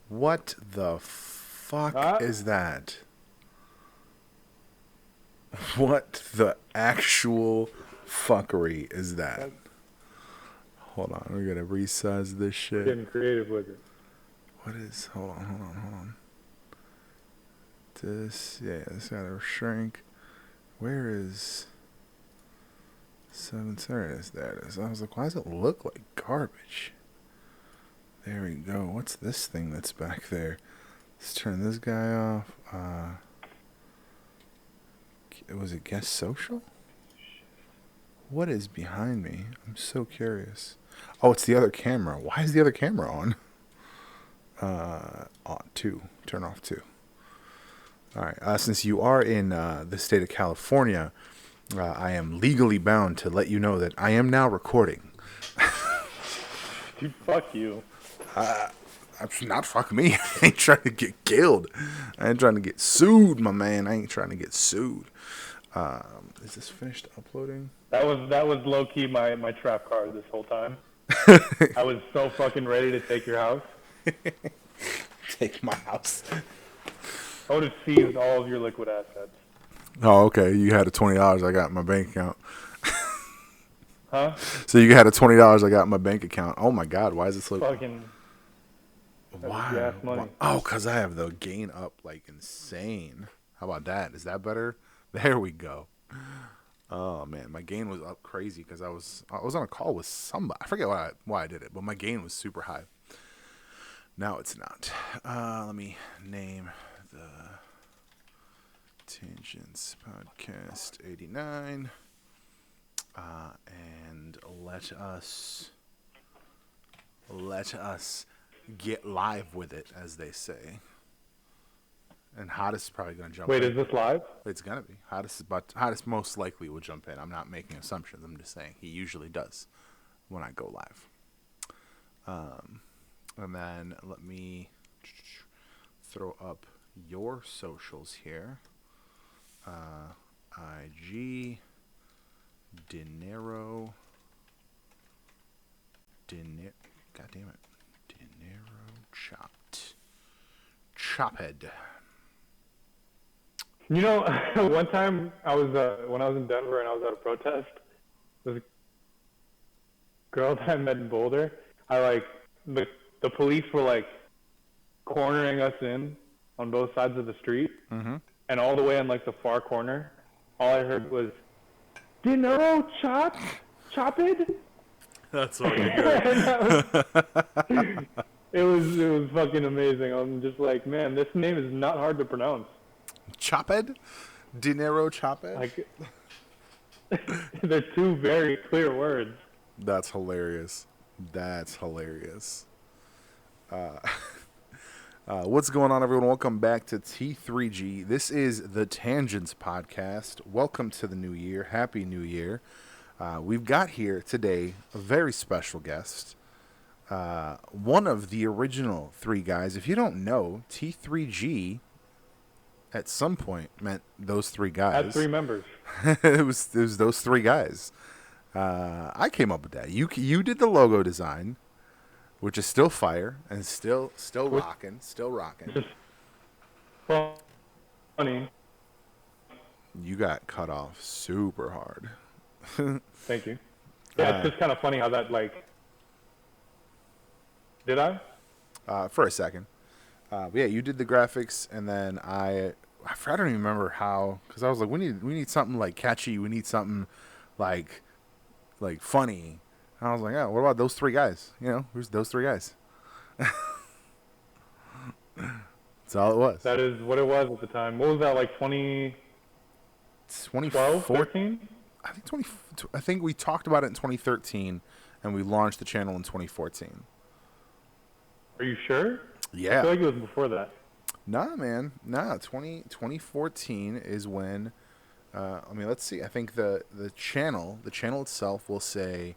What the fuck Huh? is that? What the actual fuckery is that? That, Hold on, we gotta resize this we're shit. getting creative with it. What is? Hold on. This, yeah, this gotta shrink. Where is 7? There it is. There it is. I was like, why does it look like garbage? There we go. What's this thing that's back there? Let's turn this guy off. Was it guest social? What is behind me? I'm so curious. Oh, it's the other camera. Why is the other camera on? On two. Turn off two. All right. Since you are in the state of California, I am legally bound to let you know that I am now recording. Dude, fuck you. Not fuck me. I ain't trying to get killed. I ain't trying to get sued, my man. I ain't trying to get sued. Is this finished uploading? That was low key my trap card this whole time. I was so fucking ready to take your house. Take my house. I would have seized all of your liquid assets. Oh, okay. You had the $20 I got in my bank account. Huh? So you had the $20 I got in my bank account. Oh my God, why is this look? Fucking that was Why? gas money. Oh, cause I have the gain up like insane. How about that? Is that better? There we go. Oh man, my gain was up crazy because I was on a call with somebody. I forget why I did it, but my gain was super high. Now it's not. Let me name the Tangents Podcast 89, and let us get live with it, as they say. And Hottest is probably gonna jump Wait, in. is this live? It's gonna be Hottest most likely will jump in. I'm not making assumptions. I'm just saying he usually does when I go live. And then let me throw up your socials here. IG Dinero. God damn it. Dinero Chophead. You know, one time I was when I was in Denver and I was at a protest. This girl that I met in Boulder. I like the police were like cornering us in on both sides of the street, and all the way on like the far corner, all I heard was "Dinero chopid." That's fucking good. And it was fucking amazing. I'm just like, man, this name is not hard to pronounce. Chophead? Dinero Chophead? Like, they're two very clear words. That's hilarious. That's hilarious. What's going on, everyone? Welcome back to T3G. This is the Tangents Podcast. Welcome to the new year. Happy New Year. We've got here today a very special guest. One of the original three guys. If you don't know, T3G at some point meant those three Had guys. three members. it was those three guys. I came up with that. You did the logo design, which is still fire and still Which rocking. is funny. You got cut off super hard. Thank you. Yeah, it's just kind of funny how that like. Did I? For a second. But yeah, you did the graphics, and then I don't even remember how, because I was like, we need something like catchy. We need something like funny. And I was like, oh, what about those three guys? You know, who's those three guys? That's all it was. That is what it was at the time. What was that, like 2012, 24. 13? I think we talked about it in 2013, and we launched the channel in 2014. Are you sure? I Yeah. feel like it was before that. Nah, man. Nah, 2014 is when. Let's see. I think the channel itself will say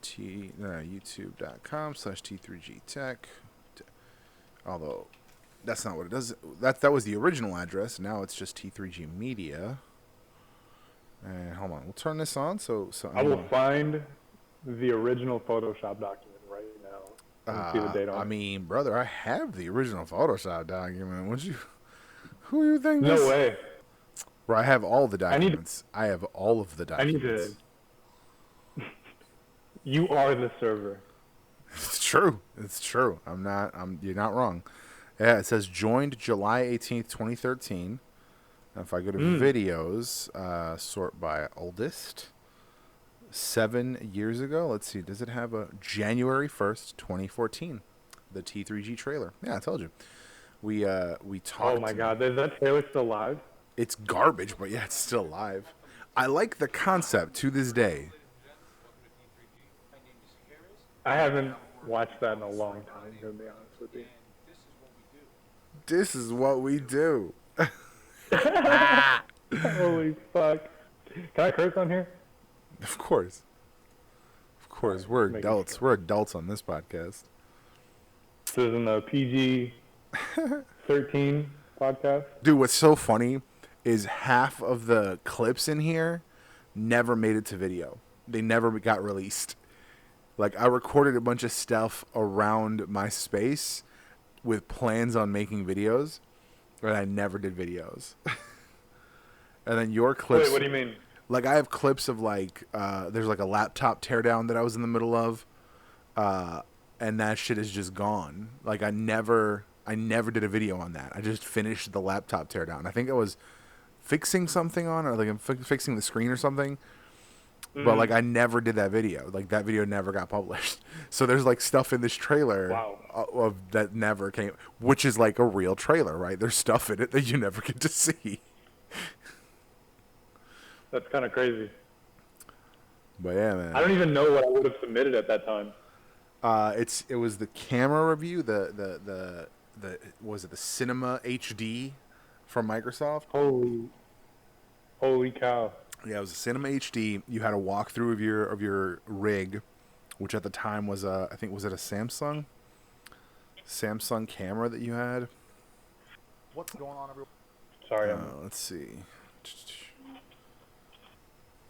youtube.com/T3GTech. Although that's not what it does. That was the original address. Now it's just T3G Media. And hold on, we'll turn this on. So I will find the original Photoshop document right now. Let me see the date on I it. mean, brother, I have the original Photoshop document. Who you think No this? way. Bro, I have all the I need. documents. I have all of the I need to. documents. You are the server. It's true. It's true. You're not wrong. Yeah, it says joined July 18th, 2013. Now, if I go to videos, sort by oldest, 7 years ago. Let's see. Does it have a January 1st, 2014? The T3G trailer. Yeah, I told you. We talked. Oh my God, is that trailer still live? It's garbage, but yeah, it's still alive. I like the concept to this day. I haven't watched that in a long time, to be honest with you. This is what we do. Holy fuck. Can I curse on here? Of course. Of course. We're Making adults. sure. We're adults on this podcast. This is in the PG 13 podcast. Dude, what's so funny is half of the clips in here never made it to video. They never got released. Like, I recorded a bunch of stuff around my space with plans on making videos, but I never did videos. And then your clips... Wait, what do you mean? Like, I have clips of, like, there's, like, a laptop teardown that I was in the middle of, and that shit is just gone. Like, I never did a video on that. I just finished the laptop teardown. I think I was fixing something on, or, like, I'm fixing the screen or something, but, like, I never did that video. Like, that video never got published. So there's, like, stuff in this trailer of that never came, which is, like, a real trailer, right? There's stuff in it that you never get to see. That's kind of crazy. But yeah, man. I don't even know what I would have submitted at that time. It was the camera review, the was it the Cinema HD from Microsoft? Holy cow. Yeah, it was a Cinema HD. You had a walkthrough of your rig, which at the time was I think, was it a Samsung camera that you had? What's going on, everyone? Sorry. Let's see.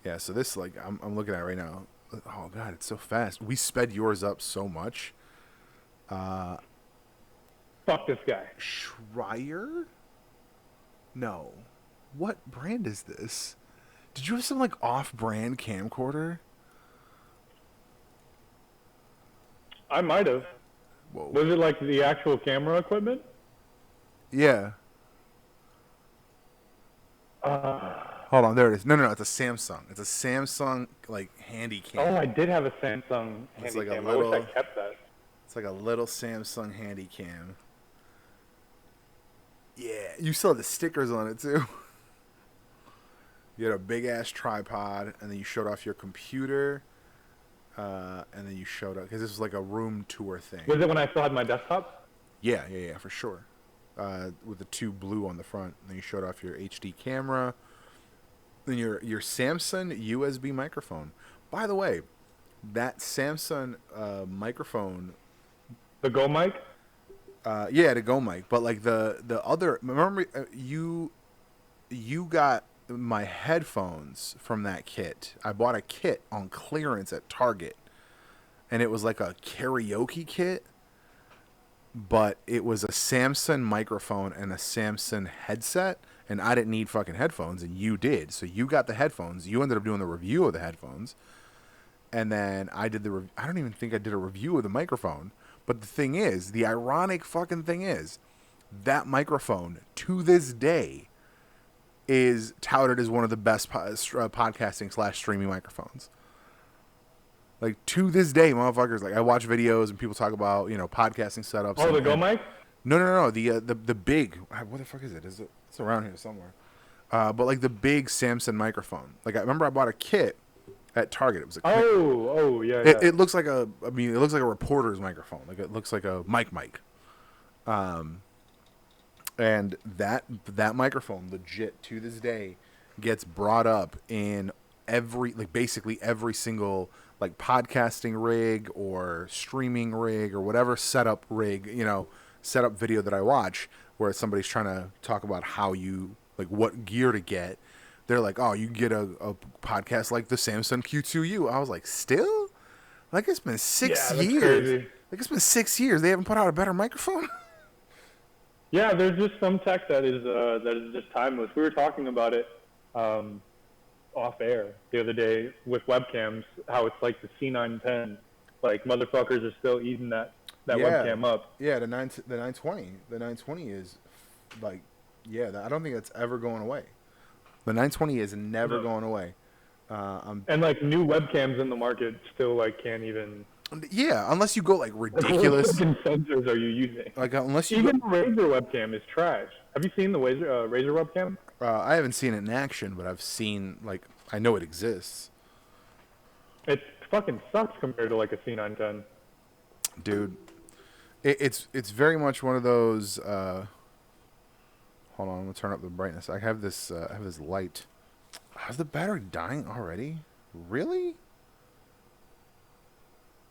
Yeah, so this, like, I'm looking at it right now. Oh god, it's so fast. We sped yours up so much. Fuck this guy. Schreier? No. What brand is this? Did you have some, like, off-brand camcorder? I might have. Whoa. Was it like the actual camera equipment? Yeah. Hold on, there it is. No, it's a Samsung. It's a Samsung, like, handy cam. Oh, I did have a Samsung It's handy like a cam. little- I wish I kept that. It's like a little Samsung handy cam. Yeah, you still have the stickers on it, too. You had a big-ass tripod, and then you showed off your computer, and then you showed up, because this was like a room tour thing. Was it when I still had my desktop? Yeah, for sure. With the two blue on the front. And then you showed off your HD camera. Then your Samsung USB microphone. By the way, that Samsung microphone... The Go mic? Yeah, the Go mic. But, like, the other... Remember, you got my headphones from that kit. I bought a kit on clearance at Target. And it was like a karaoke kit. But it was a Samsung microphone and a Samsung headset, and I didn't need fucking headphones, and you did. So you got the headphones. You ended up doing the review of the headphones, and then I did I don't even think I did a review of the microphone. But the thing is, the ironic fucking thing is, that microphone, to this day, is touted as one of the best podcasting / streaming microphones. Like, to this day, motherfuckers, like, I watch videos and people talk about, you know, podcasting setups. Oh, the Go mic? No. The big, what the fuck is it? It's around here somewhere. But, like, the big Samsung microphone. Like, I remember I bought a kit at Target. It was a Yeah. It looks like it looks like a reporter's microphone. Like, it looks like a mic. And that microphone, legit, to this day, gets brought up in basically every single, like, podcasting rig or streaming rig or whatever setup video that I watch, where somebody's trying to talk about how you, like, what gear to get. They're like, oh, you get a podcast like the Samsung Q2U. I was like, still? Like, it's been 6 Yeah, that's years. crazy. Like, it's been 6 years. They haven't put out a better microphone. Yeah, there's just some tech that is just timeless. We were talking about it off air the other day with webcams, how it's like the C910, like motherfuckers are still eating that webcam up. Yeah, the 920. The 920 is like, yeah, I don't think that's ever going away. The 920 is never No. going away. And like new webcams in the market still like can't even. Yeah, unless you go like What ridiculous. fucking sensors are you using? Like unless you Even the Razer webcam is trash. Have you seen the Razer webcam? I haven't seen it in action, but I've seen like I know it exists. It fucking sucks compared to like a C910. Dude, it's very much one of those. Hold on, I'm gonna turn up the brightness. I have this light. Is the battery dying already? Really?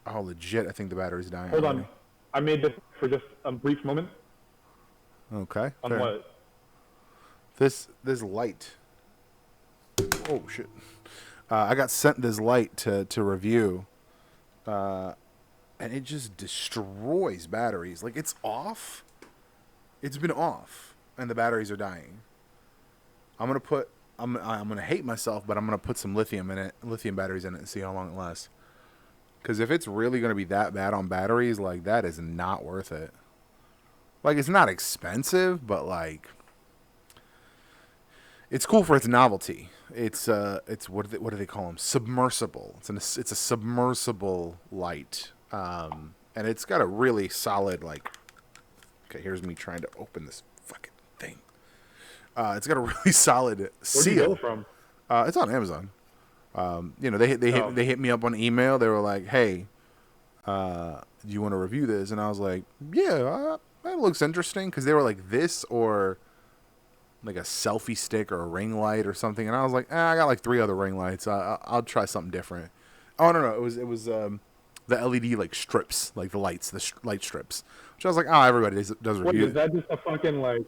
Oh, legit! I think the battery's dying. Hold already. on. I made this for just a brief moment. Okay. On fair. what? This light. Oh shit! I got sent this light to review, and it just destroys batteries. Like it's off. It's been off, and the batteries are dying. I'm gonna hate myself, but I'm gonna put some lithium batteries in it, and see how long it lasts. Because if it's really gonna be that bad on batteries, like that is not worth it. Like it's not expensive, but like it's cool for its novelty. It's what do they call them? Submersible. It's a submersible light, and it's got a really solid like. Okay, here's me trying to open this fucking thing. It's got a really solid Where'd you seal. go from? It's on Amazon. They hit me up on email. They were like, "Hey, do you want to review this?" And I was like, "Yeah, that looks interesting." Because they were like this or like a selfie stick or a ring light or something. And I was like, I got like 3 other ring lights. I'll try something different. Oh no, it was the LED like strips, like the lights, light strips. Which I was like, oh, everybody does What review. is that? Just a fucking like.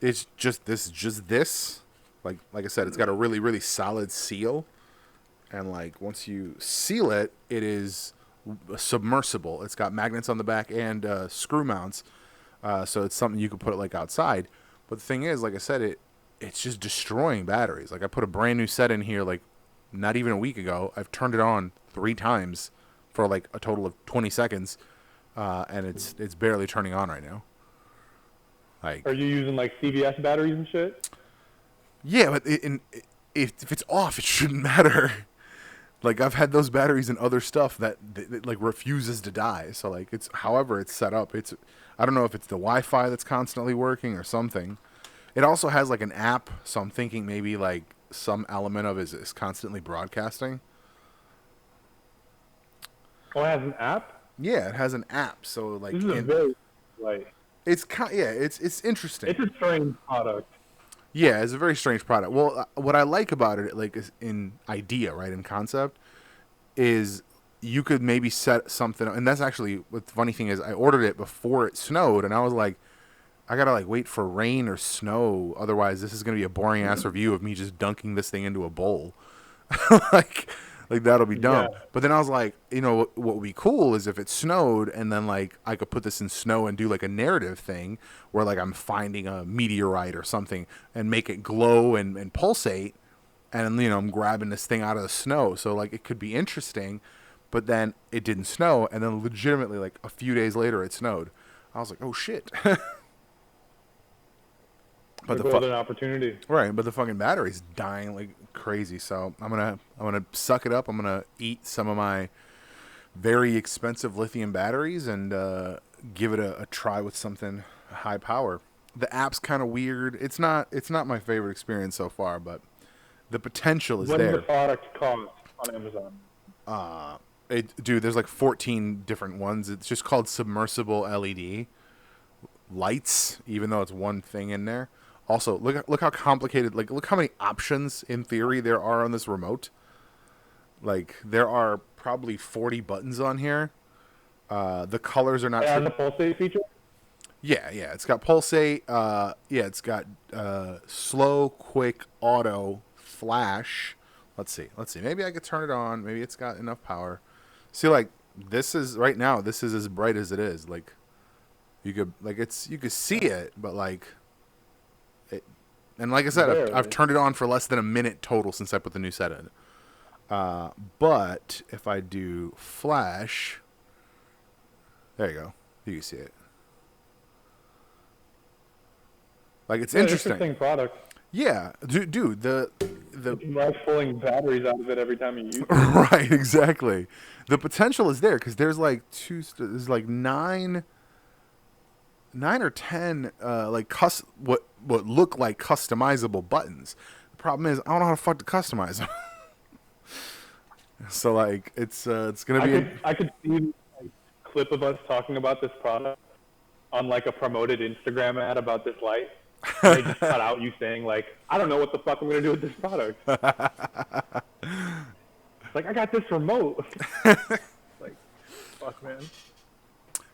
It's just this. Like I said, it's got a really, really solid seal. And like once you seal it, it is submersible. It's got magnets on the back and screw mounts. So it's something you could put like outside. But the thing is, like I said, it's just destroying batteries. Like I put a brand new set in here like not even a week ago. I've turned it on 3 times for like a total of 20 seconds. And it's barely turning on right now. Like, Are you using like CVS batteries and shit? yeah, but if it's off, it shouldn't matter. Like I've had those batteries in other stuff that like refuses to die. So like it's however it's set up. I don't know if it's the Wi-Fi that's constantly working or something. It also has like an app, so I'm thinking maybe like some element of it is constantly broadcasting. Oh, it has an app. Yeah, it has an app. So like This is a very like. it's interesting. It's a strange product. Yeah, it's a very strange product. Well, what I like about it, like in idea, right, in concept, is you could maybe set something, and that's actually what the funny thing is. I ordered it before it snowed, and I was like, I gotta like wait for rain or snow, otherwise this is gonna be a boring ass review of me just dunking this thing into a bowl, like that'll be dumb. Yeah. But then I was like, what would be cool is if it snowed, and then like I could put this in snow and do like a narrative thing where like I'm finding a meteorite or something and make it glow and pulsate, and I'm grabbing this thing out of the snow. So like it could be interesting, but then it didn't snow, and then legitimately like a few days later it snowed. I was like, oh shit. But But an opportunity. right, but the fucking battery's dying like crazy. So I'm gonna suck it up. I'm gonna eat some of my very expensive lithium batteries and give it a try with something high power. The app's kind of weird. It's not my favorite experience so far, but the potential is What does there. the product cost on Amazon? Dude, there's like 14 different ones. It's just called submersible LED lights, even though it's one thing in there. Also, look how complicated. Like, look how many options in theory there are on this remote. Like, there are probably 40 buttons on here. The colors are not. It has a pulsate feature. Yeah. It's got pulsate. It's got slow, quick, auto, flash. Let's see. Maybe I could turn it on. Maybe it's got enough power. See, like this is right now. This is as bright as it is. Like you could see it, but like it. And like I said, I've Barely. turned it on for less than a minute total since I put the new set in. But if I do flash, there you go. You can see it. Like it's Yeah, interesting. product. Yeah, dude. The You like pulling batteries out of it every time you use it. right, exactly. The potential is there because there's like there's like nine or 10 like what look like customizable buttons. The problem is I don't know how to fuck to customize them. So like it's gonna be. I could see a clip of us talking about this product on like a promoted Instagram ad about this light. And they just cut out you saying like, I don't know what the fuck I'm gonna do with this product. Like I got this remote. Like, fuck man.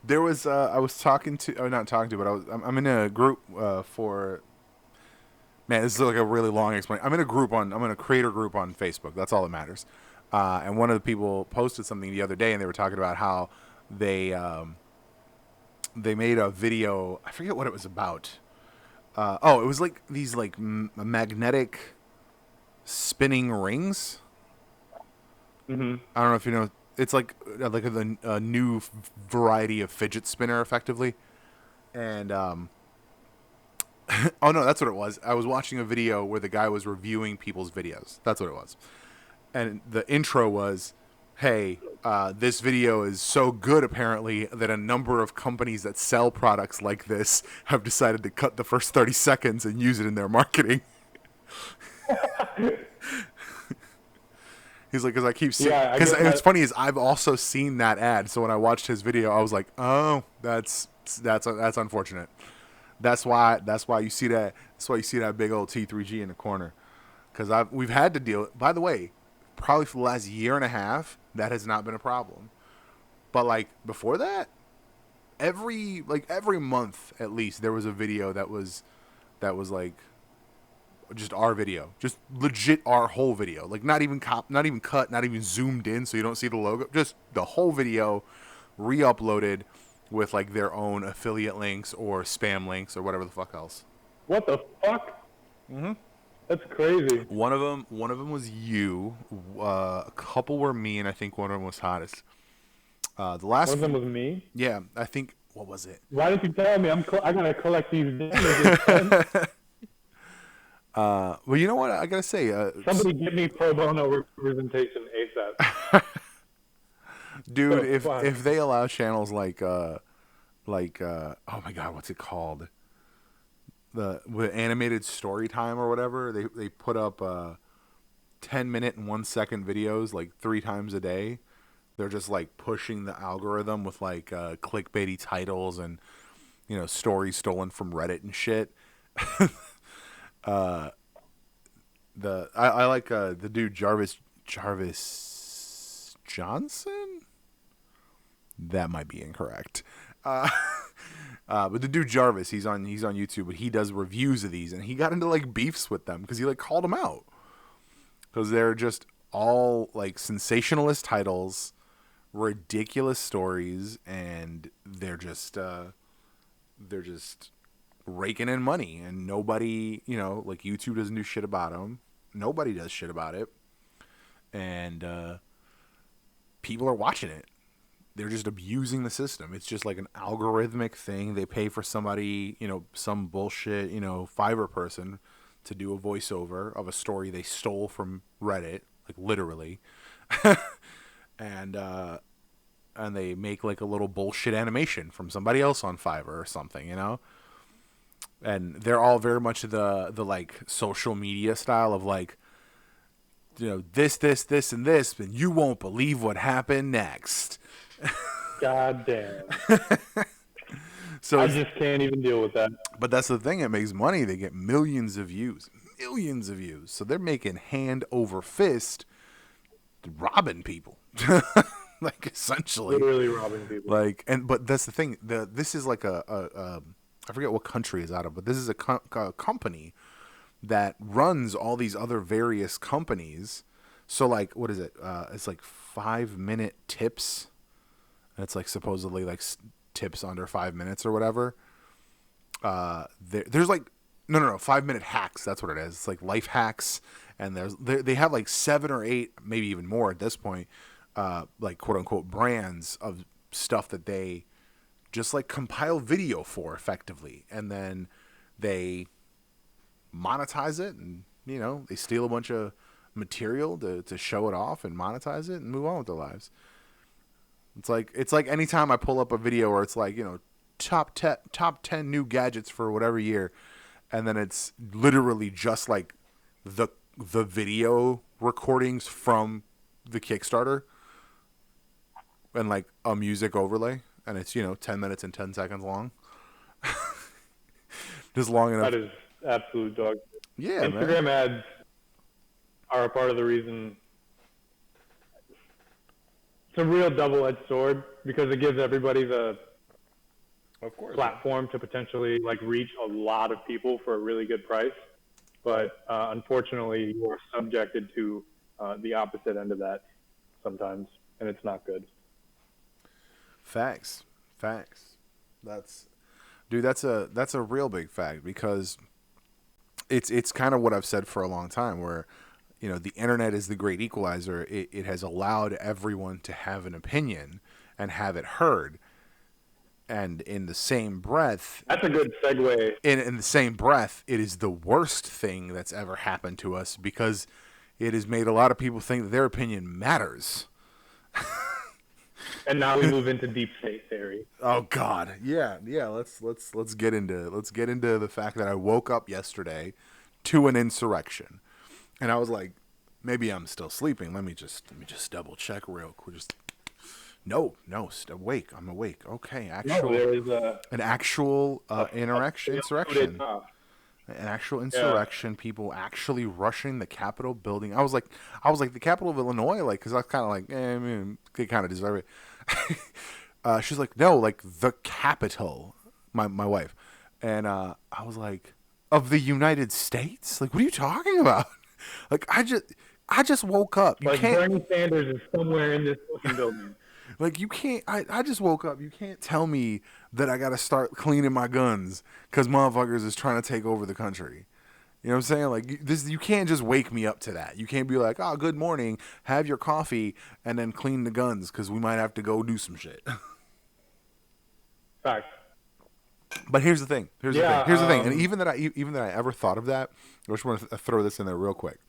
There was I was talking to, or not talking to, but I'm in a group for. Man, this is like a really long explanation. I'm in a creator group on Facebook. That's all that matters. And one of the people posted something the other day, and they were talking about how they made a video. I forget what it was about. It was like these like magnetic spinning rings. Mm-hmm. I don't know if you know. It's like a new variety of fidget spinner, effectively. And oh no, that's what it was. I was watching a video where the guy was reviewing people's videos. That's what it was. And the intro was, "Hey, this video is so good apparently that a number of companies that sell products like this have decided to cut the first 30 seconds and use it in their marketing." He's like, because I keep seeing, Yeah, I because get it's that. funny is I've also seen that ad. So when I watched his video, I was like, oh, that's unfortunate. That's why you see that. That's why you see that big old T3G in the corner. Because we've had to deal. By the way, probably for the last year and a half, that has not been a problem. But like before that, every month at least, there was a video that was like just our video, just legit our whole video, like not even cut, not even zoomed in, so you don't see the logo, just the whole video, re-uploaded with like their own affiliate links or spam links or whatever the fuck else. What the fuck? Mm-hmm. That's crazy. One of them was you. A couple were me, and I think one of them was hottest. The last One of them was me. yeah, I think what was it? Why didn't you tell me? I gotta collect these damages. Well, you know what I gotta say. Somebody give me pro bono representation ASAP. Dude, Oh, fuck. if they allow channels like oh my god, what's it called? With animated story time or whatever, they put up 10-minute and 1-second videos like 3 times a day. They're just like pushing the algorithm with like clickbaity titles and stories stolen from Reddit and shit. I like the dude Jarvis Johnson. That might be incorrect. But the dude Jarvis, he's on YouTube, but he does reviews of these, and he got into like beefs with them because he like called them out because they're just all like sensationalist titles, ridiculous stories, and they're just raking in money, and nobody, like YouTube doesn't do shit about them. Nobody does shit about it, and people are watching it. They're just abusing the system. It's just like an algorithmic thing. They pay for somebody, some bullshit, Fiverr person to do a voiceover of a story they stole from Reddit, like literally, and they make like a little bullshit animation from somebody else on Fiverr or something, And they're all very much the like social media style of like, this, and this, and you won't believe what happened next. God damn. So I just can't even deal with that. but that's the thing. It makes money. They get millions of views. So they're making hand over fist, robbing people, like essentially. Literally robbing people. Like, but that's the thing. This is like I forget what country is out of, but this is a company that runs all these other various companies. So like, what is it? It's like 5-minute tips and it's like supposedly like tips under 5 minutes or whatever. There's like no 5 minute hacks. That's what it is. It's like life hacks, and they have like 7 or 8, maybe even more at this point, like quote unquote brands of stuff that they just like compile video for effectively, and then they monetize it, and they steal a bunch of material to show it off and monetize it and move on with their lives. It's like anytime I pull up a video where it's like top 10 new gadgets for whatever year, and then it's literally just like the video recordings from the Kickstarter and like a music overlay, and it's 10 minutes and 10 seconds long. Just long enough. That is absolute dog. Yeah, Instagram man. ads are a part of the reason. It's a real double-edged sword because it gives everybody the platform to potentially like reach a lot of people for a really good price. But unfortunately, you are subjected to the opposite end of that sometimes, and it's not good. Facts. That's a real big fact, because it's kind of what I've said for a long time, where the internet is the great equalizer. It has allowed everyone to have an opinion and have it heard. And in the same breath, that's a good segue. In the same breath, it is the worst thing that's ever happened to us, because it has made a lot of people think that their opinion matters. And now we move into deep state theory. Oh God, yeah. Let's get into the fact that I woke up yesterday to an insurrection, and I was like, maybe I'm still sleeping. Let me just double check real quick. No, awake. I'm awake. Okay, there is an actual insurrection. An actual insurrection. Yeah. People actually rushing the Capitol building. I was like the capital of Illinois, like, because I was kind of like, I mean, they kind of deserve it. She's like, no, like the Capitol, my wife, and I was like, of the United States? Like, what are you talking about? Like, I just woke up. You can't. Bernie Sanders is somewhere in this fucking building. Like, you can't. I just woke up. You can't tell me that I got to start cleaning my guns because motherfuckers is trying to take over the country. You know what I'm saying? Like, this, you can't just wake me up to that. You can't be like, oh, good morning, have your coffee, and then clean the guns because we might have to go do some shit. Fact. But here's the thing. Here's the thing. And even that I ever thought of that, I just want to throw this in there real quick.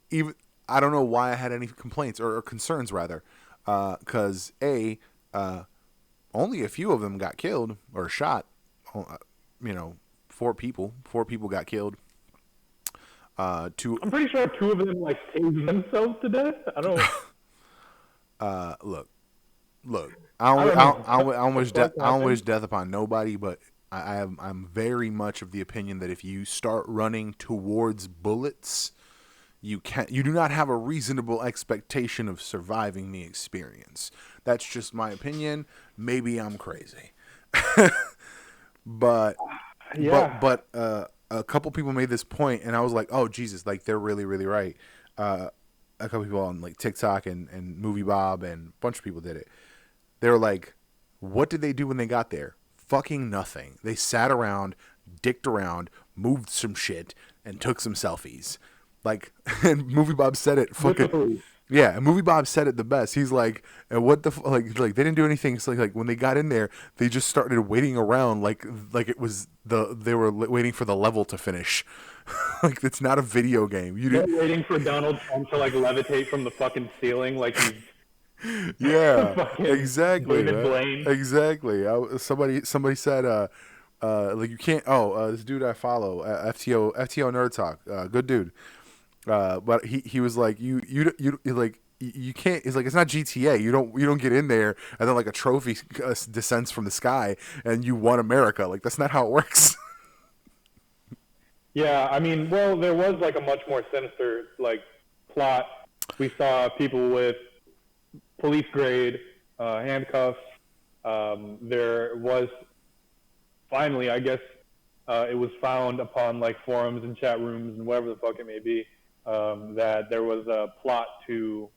Even I don't know why I had any complaints or concerns, rather, because only a few of them got killed or shot. 4 people got killed. I'm pretty sure 2 of them like tased themselves to death. I don't. Look. I don't wish death upon nobody, but I'm very much of the opinion that if you start running towards bullets, you do not have a reasonable expectation of surviving the experience. That's just my opinion. Maybe I'm crazy. But a couple people made this point, and I was like, oh Jesus, like they're really, really right. A couple people on like TikTok and Movie Bob and a bunch of people did it. They were like, what did they do when they got there? Fucking nothing. They sat around, dicked around, moved some shit, and took some selfies. Like, and Movie Bob said it. Fucking yeah. And Movie Bob said it the best. He's like, and what the like they didn't do anything. So like when they got in there, they just started waiting around like it was they were waiting for the level to finish. Like, it's not a video game. They're waiting for Donald Trump to like levitate from the fucking ceiling, like he's. Yeah, exactly. Exactly. Somebody said, like you can't. This dude I follow, FTO Nerd Talk, good dude. But he was like, you like you can't. It's like, it's not GTA. You don't get in there and then like a trophy descends from the sky and you won America. Like, that's not how it works. Yeah, I mean, well, there was like a much more sinister like plot. We saw people with police grade handcuffs. There was finally, I guess, it was found upon like forums and chat rooms and whatever the fuck it may be, that there was a plot to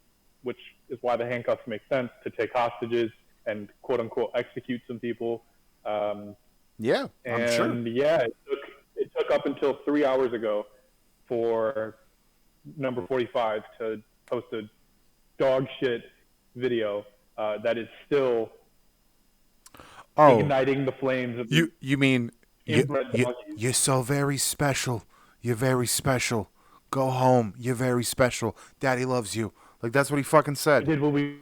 which is why the handcuffs make sense, to take hostages and quote unquote execute some people. Yeah, I'm sure. And yeah, it took up until 3 hours ago for number 45 to post a dog shit video that is still igniting the flames of you mean inbred donkeys. you're so very special. You're very special. Go home. You're very special. Daddy loves you. Like, that's what he fucking said. Did what we?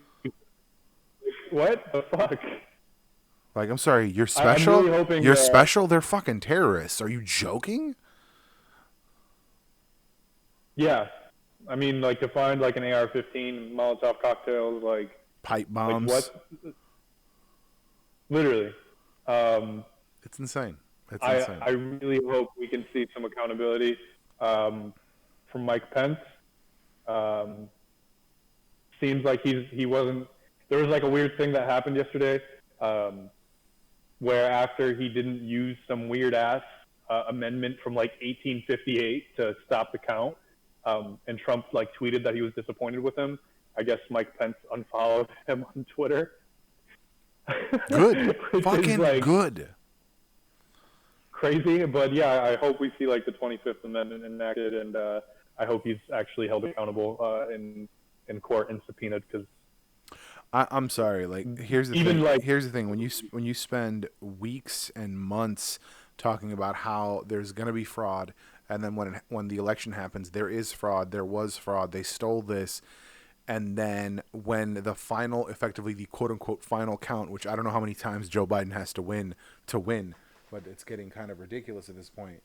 What the fuck? Like, I'm sorry, you're I'm special? really hoping You're special? They're fucking terrorists. Are you joking? Yeah, I mean, like, to find like an AR-15, Molotov cocktails, like Pipe bombs. what? Literally. It's insane. It's I insane. really hope we can see some accountability from Mike Pence. Seems like he wasn't. There was like a weird thing that happened yesterday, where after he didn't use some weird ass amendment from like 1858 to stop the count, and Trump like tweeted that he was disappointed with him. I guess Mike Pence unfollowed him on Twitter. Good. Fucking like good. Crazy, but yeah, I hope we see like the 25th Amendment enacted, and I hope he's actually held accountable in court and subpoenaed. Because I'm sorry. Like, here's the even thing. like Here's the thing. When you spend weeks and months talking about how there's gonna be fraud, and then when the election happens, there is fraud. There was fraud. They stole this. And then when the final, effectively the quote-unquote final count, which I don't know how many times Joe Biden has to win, but it's getting kind of ridiculous at this point.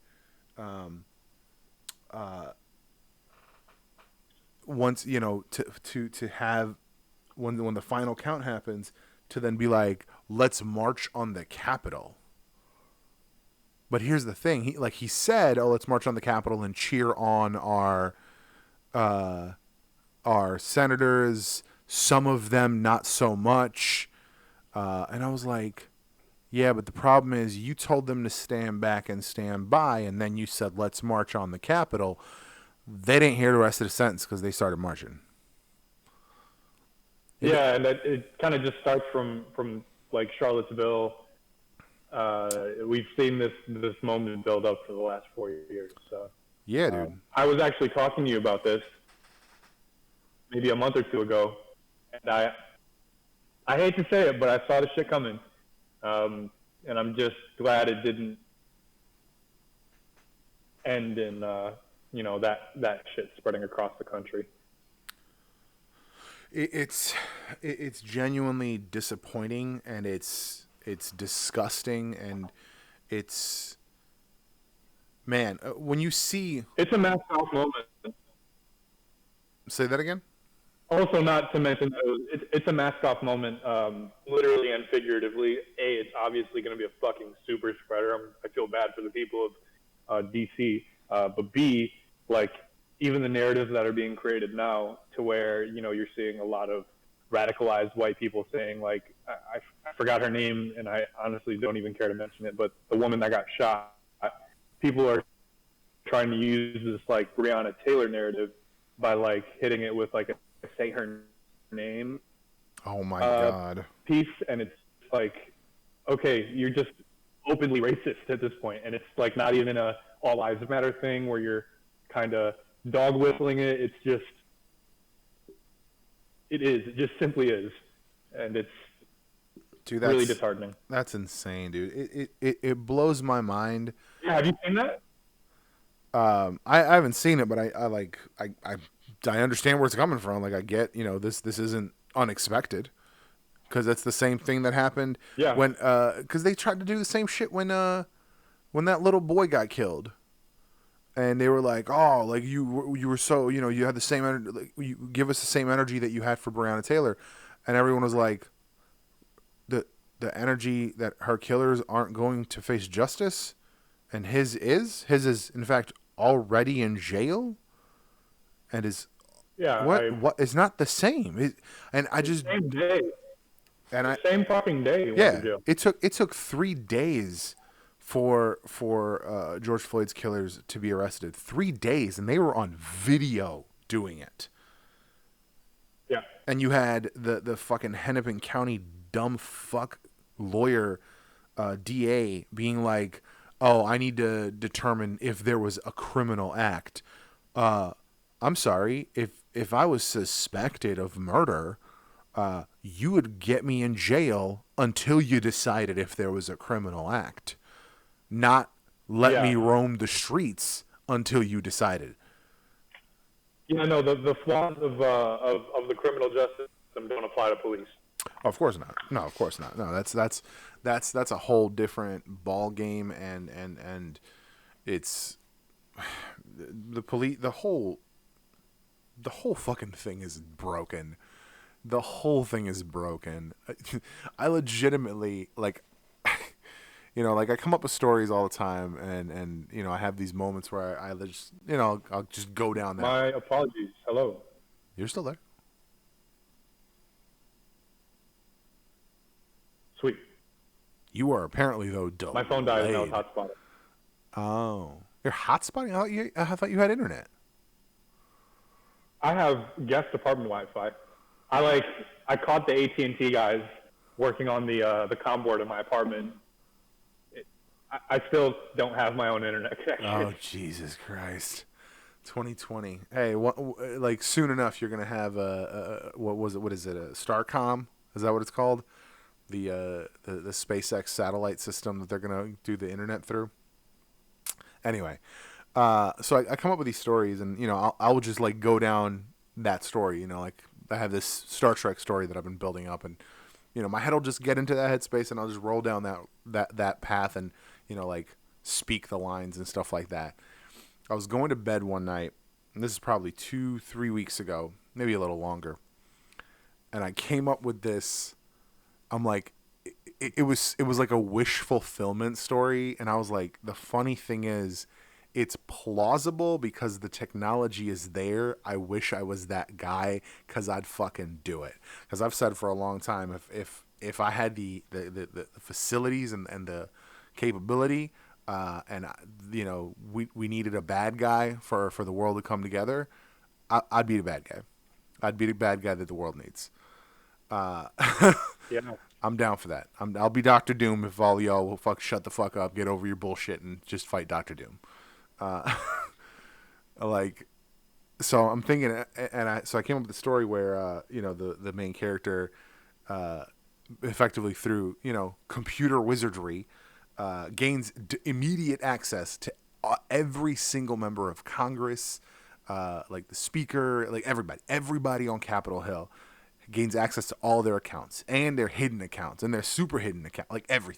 Once, you know, to have, when the final count happens, to then be like, let's march on the Capitol. But here's the thing. He said, oh, let's march on the Capitol and cheer on our senators, some of them not so much. And I was like, yeah, but the problem is you told them to stand back and stand by, and then you said, let's march on the Capitol. They didn't hear the rest of the sentence because they started marching. yeah, and it kind of just starts from like Charlottesville. We've seen this moment build up for the last 4 years. So Yeah, dude. I was actually talking to you about this maybe a month or two ago, and I hate to say it, but I saw the shit coming, and I'm just glad it didn't end in that shit spreading across the country. It's genuinely disappointing, and it's disgusting, and it's, man, when you see, It's a mask off moment. say that again. Also, not to mention, it's a mask off moment, literally and figuratively. A, it's obviously going to be a fucking super spreader. I feel bad for the people of DC. But B, like, even the narratives that are being created now, to where, you know, you're seeing a lot of radicalized white people saying, like, I forgot her name, and I honestly don't even care to mention it, but the woman that got shot, people are trying to use this, like, Breonna Taylor narrative by, like, hitting it with, like, a say her name Oh my God. piece, and it's like, okay, you're just openly racist at this point, and it's like not even a all lives matter thing where you're kind of dog whistling it. It's just, it just simply is, and it's Dude, really disheartening. That's insane, dude. It blows my mind. Yeah, have you seen that? I haven't seen it, but I understand where it's coming from. Like, I get, you know, this isn't unexpected, because that's the same thing that happened when because they tried to do the same shit when that little boy got killed, and they were like, oh, like you were so, you know, you had the same energy, like, you give us the same energy that you had for Breonna Taylor, and everyone was like, the energy that her killers aren't going to face justice, and his is in fact already in jail, and is what is not the same. And I just same day, and the same fucking day. It took 3 days for George Floyd's killers to be arrested. 3 days, and they were on video doing it. Yeah. And you had the fucking Hennepin County dumb fuck lawyer, DA, being like, "Oh, I need to determine if there was a criminal act." I'm sorry, if I was suspected of murder, you would get me in jail until you decided if there was a criminal act, not let me roam the streets until you decided. Yeah, no, the flaws of the criminal justice system don't apply to police. Of course not. No, of course not. No, that's a whole different ball game, and it's the police. The whole fucking thing is broken. The whole thing is broken. I legitimately like. Like I come up with stories all the time, and I have these moments where I just, I'll just go down that. My apologies. Hello. You're still there. Sweet. You are apparently, though, delayed. My phone died and I was hotspotted. Oh. You're hotspotting? Oh, I thought you had internet. I have guest apartment Wi-Fi. I caught the AT&T guys working on the comm board in my apartment. I still don't have my own internet connection. Oh, Jesus Christ. 2020. Hey, like soon enough you're going to have what is it? A Starcom? Is that what it's called? The SpaceX satellite system that they're going to do the internet through. Anyway, so I come up with these stories, and I'll just like go down that story. Like I have this Star Trek story that I've been building up, and my head will just get into that headspace, and I'll just roll down that path, and like speak the lines and stuff like that. I was going to bed one night, and this is probably 2-3 weeks ago, maybe a little longer, and I came up with this. I'm like, it was like a wish fulfillment story, and I was like, the funny thing is, it's plausible because the technology is there. I wish I was that guy because I'd fucking do it. Because I've said for a long time, if I had the facilities and the capability, and we needed a bad guy for the world to come together, I'd be the bad guy. I'd be the bad guy that the world needs. Yeah. I'm down for that. I'll be Dr. Doom if all y'all will shut the fuck up, get over your bullshit, and just fight Dr. Doom. So I'm thinking, so I came up with a story where the main character, effectively through computer wizardry, gains immediate access to every single member of Congress, like the speaker, like everybody on Capitol Hill gains access to all their accounts and their hidden accounts and their super hidden account, like every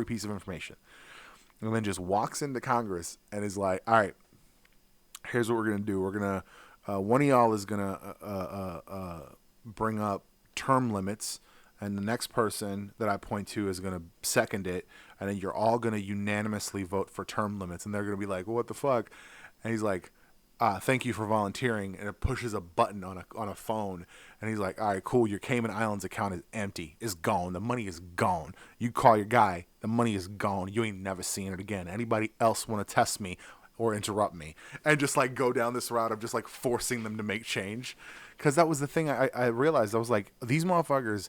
piece of information. And then just walks into Congress and is like, all right, here's what we're going to do. We're going to, one of y'all is going to bring up term limits, and the next person that I point to is going to second it, and then you're all going to unanimously vote for term limits. And they're going to be like, well, what the fuck? And he's like, thank you for volunteering, and it pushes a button on a phone, and he's like, all right, cool, your Cayman Islands account is empty, it's gone, the money is gone, you call your guy, the money is gone, you ain't never seeing it again, anybody else want to test me or interrupt me? And just like go down this route of just like forcing them to make change, because that was the thing I realized. I was like, these motherfuckers,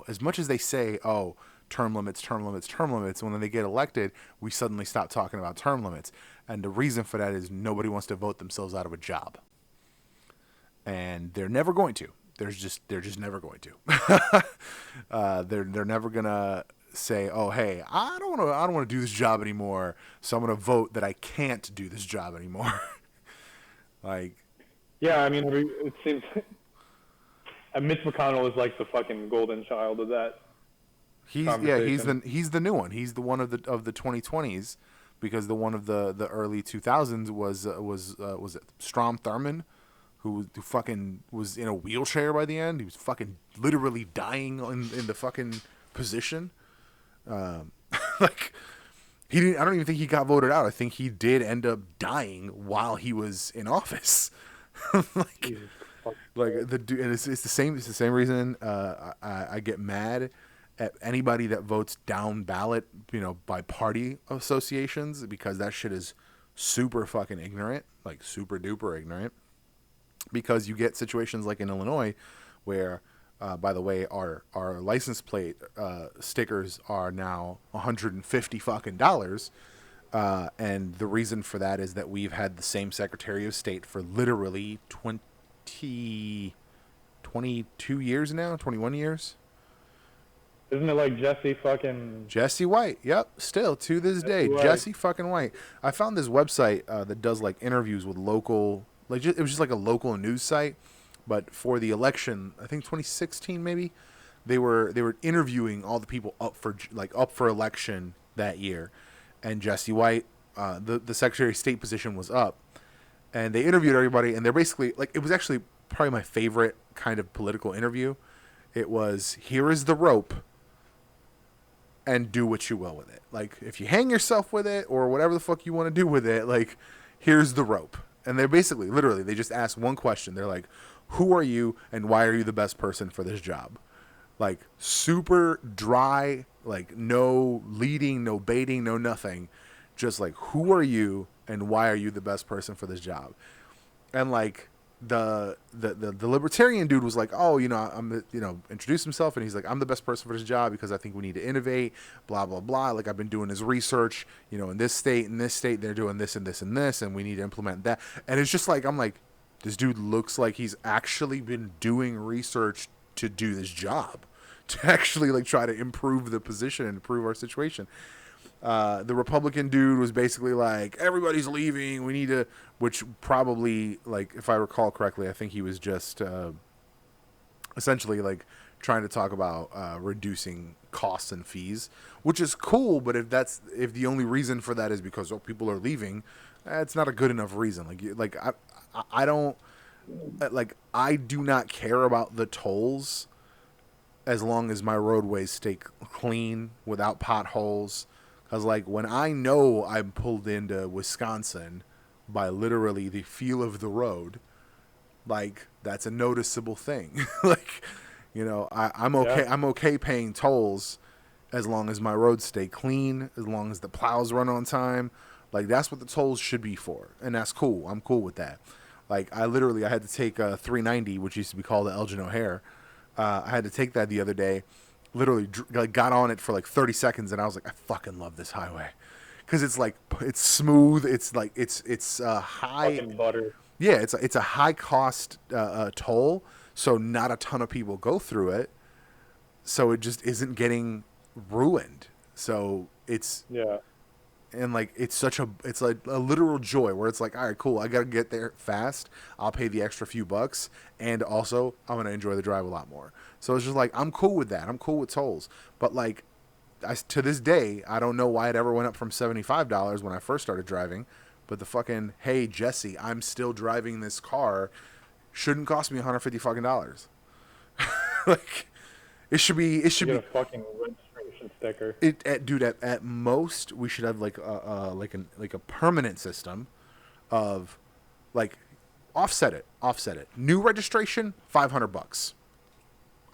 as much as they say, oh, term limits, when they get elected, we suddenly stop talking about term limits. And the reason for that is nobody wants to vote themselves out of a job. And they're never going to. They're just never going to. They're never gonna say, oh, hey, I don't want to do this job anymore, so I'm gonna vote that I can't do this job anymore. Like, yeah, I mean, it seems Mitch McConnell is like the fucking golden child of that. He's the new one. He's the one of the 2020s, because the one of the early 2000s was it Strom Thurmond, who fucking was in a wheelchair by the end. He was fucking literally dying in the fucking position. Like, he didn't. I don't even think he got voted out. I think he did end up dying while he was in office. Like the dude, and it's the same. It's the same reason I get mad at anybody that votes down ballot, by party associations, because that shit is super fucking ignorant, like super duper ignorant. Because you get situations like in Illinois where, by the way, our license plate stickers are now $150 fucking dollars. And the reason for that is that we've had the same Secretary of State for literally 22 years now, 21 years. Isn't it like Jesse White? Yep, still to this day, White. Jesse fucking White. I found this website that does like interviews with local, like it was just like a local news site, but for the election, I think 2016 maybe, they were interviewing all the people up for election that year, and Jesse White, the Secretary of State position was up, and they interviewed everybody, and they're basically like, it was actually probably my favorite kind of political interview. It was, here is the rope, and do what you will with it. Like, if you hang yourself with it or whatever the fuck you want to do with it, like, here's the rope. And they're basically, literally, they just ask one question. They're like, who are you and why are you the best person for this job? Like, super dry, like, no leading, no baiting, no nothing. Just like, who are you and why are you the best person for this job? And like, the libertarian dude was like, oh, introduce himself, and he's like, I'm the best person for this job because I think we need to innovate, blah blah blah. Like, I've been doing this research, in this state, they're doing this and this and this, and we need to implement that. And it's just like, I'm like, this dude looks like he's actually been doing research to do this job, to actually like try to improve the position and improve our situation. The Republican dude was basically like, everybody's leaving, we need to, which probably, like, if I recall correctly, I think he was just essentially like trying to talk about reducing costs and fees, which is cool. But if the only reason for that is because people are leaving, it's not a good enough reason. I don't, like, I do not care about the tolls as long as my roadways stay clean without potholes. Because, like, when I know I'm pulled into Wisconsin by literally the feel of the road, like, that's a noticeable thing. Like, I'm okay. Yeah. I'm okay paying tolls as long as my roads stay clean, as long as the plows run on time. Like, that's what the tolls should be for, and that's cool. I'm cool with that. Like, I had to take 390, which used to be called the Elgin O'Hare. I had to take that the other day. Literally, like, got on it for like 30 seconds, and I was like, I fucking love this highway, because it's like, it's smooth. It's like, it's high. Fucking butter. Yeah, it's a high cost toll, so not a ton of people go through it, so it just isn't getting ruined. So it's and like, it's like a literal joy where it's like, all right, cool, I gotta get there fast. I'll pay the extra few bucks, and also I'm gonna enjoy the drive a lot more. So it's just like, I'm cool with that. I'm cool with tolls. But like, to this day, I don't know why it ever went up from $75 when I first started driving. But the fucking, hey Jesse, I'm still driving this car, shouldn't cost me $150 fucking dollars. Like, it should be. A fucking registration sticker. Dude, at most we should have like a permanent system of, like, offset it. New registration, $500.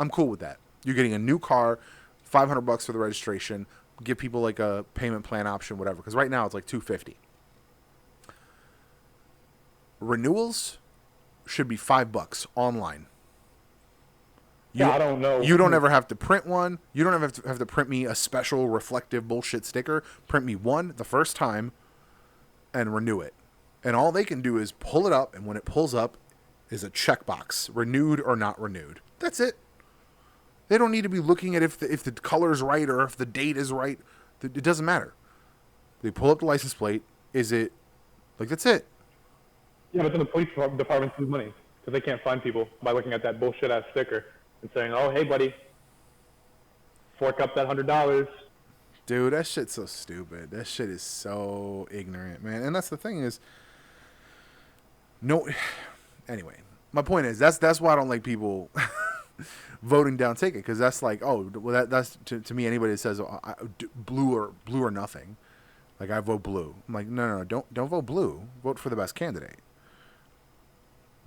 I'm cool with that. You're getting a new car, $500 for the registration. Give people like a payment plan option, whatever. Because right now it's like $250. Renewals should be $5 online. I don't know. You don't ever have to print one. You don't ever have to print me a special reflective bullshit sticker. Print me one the first time and renew it. And all they can do is pull it up, and when it pulls up is a checkbox, renewed or not renewed. That's it. They don't need to be looking at if the color's right or if the date is right. It doesn't matter. They pull up the license plate. Is it, like, that's it. Yeah, but then the police department lose money because they can't find people by looking at that bullshit ass sticker and saying, "Oh, hey, buddy, fork up that $100." Dude, that shit's so stupid. That shit is so ignorant, man. And that's the thing is, no. Anyway, my point is that's why I don't like people voting down ticket, because that's like, oh, well, that's to me, anybody that says, oh, blue or nothing, like, I vote blue. I'm like, no, don't vote blue. Vote for the best candidate.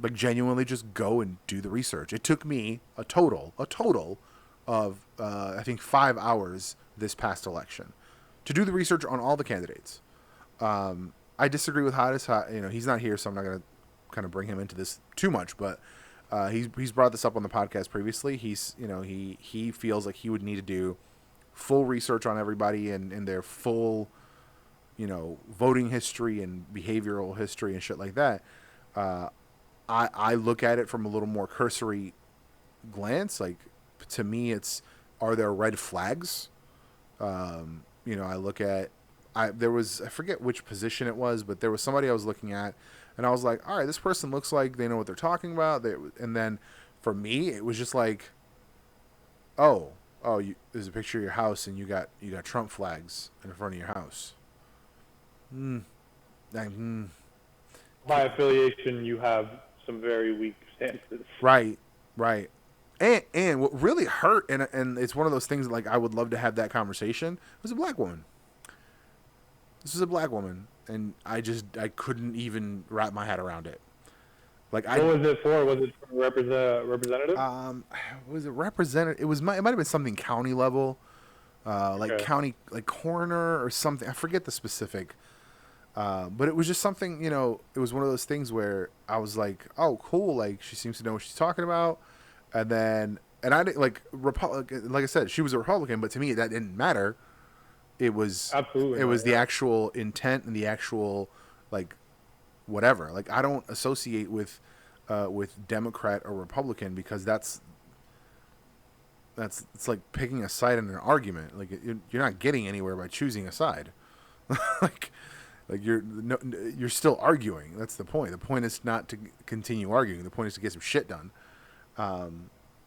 Like, genuinely just go and do the research. It took me a total of I think 5 hours this past election to do the research on all the candidates. I disagree with Hodges. He's not here, so I'm not going to kind of bring him into this too much, but He's brought this up on the podcast previously. He feels like he would need to do full research on everybody and their full, voting history and behavioral history and shit like that. I look at it from a little more cursory glance. Like, to me, are there red flags? I look at, I forget which position it was, but there was somebody I was looking at, and I was like, all right, this person looks like they know what they're talking about. And then for me, it was just like, there's a picture of your house, and you got Trump flags in front of your house. By affiliation, you have some very weak stances. Right. And what really hurt, and it's one of those things, like, I would love to have that conversation, was a black woman. This is a black woman, and I couldn't even wrap my head around it. Like, what was it for? Was it for representative? Was it representative? It might have been something county level, county, like coroner or something. I forget the specific. But it was just something, it was one of those things where I was like, oh, cool. Like, she seems to know what she's talking about. And I didn't, like I said, she was a Republican, but to me that didn't matter. It was absolutely, it was the actual intent and the actual, like, whatever. Like, I don't associate with Democrat or Republican, because it's like picking a side in an argument. Like, you're not getting anywhere by choosing a side. like you're still arguing. That's the point. The point is not to continue arguing. The point is to get some shit done.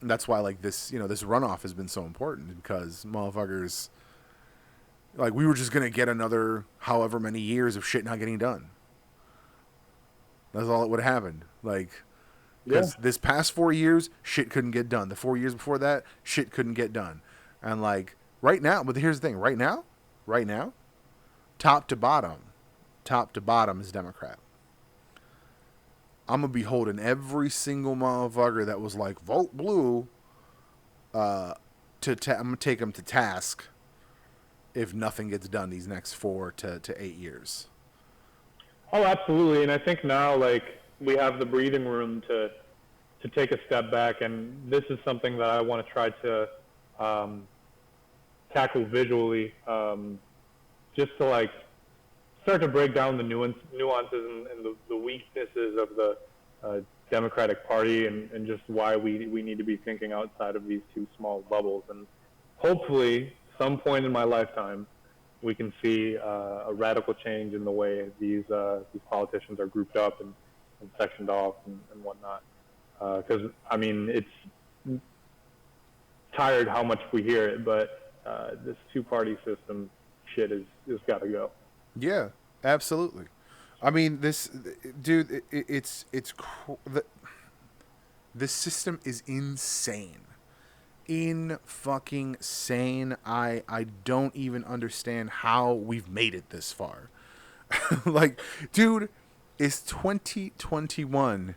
That's why, like, this runoff has been so important, because motherfuckers, like, we were just gonna get another however many years of shit not getting done. That's all that would have happened. Like, because this past 4 years, shit couldn't get done. The 4 years before that, shit couldn't get done. And, like, right now, but here's the thing. Right now, top to bottom is Democrat. I'm going to be holding every single motherfucker that was like, vote blue, I'm going to take them to task if nothing gets done these next 4 to 8 years. Oh, absolutely. And I think now, like, we have the breathing room to take a step back, and this is something that I want to try to tackle visually, just to, like, start to break down the nuances and the weaknesses of the Democratic Party, and just why we need to be thinking outside of these two small bubbles. And hopefully, some point in my lifetime, we can see a radical change in the way these politicians are grouped up and sectioned off and whatnot. Because, I mean, it's tired how much we hear it, but this two-party system shit is got to go. Yeah, absolutely. I mean, this dude, the system is insane. In fucking sane. I don't even understand how we've made it this far. Like, dude, it's 2021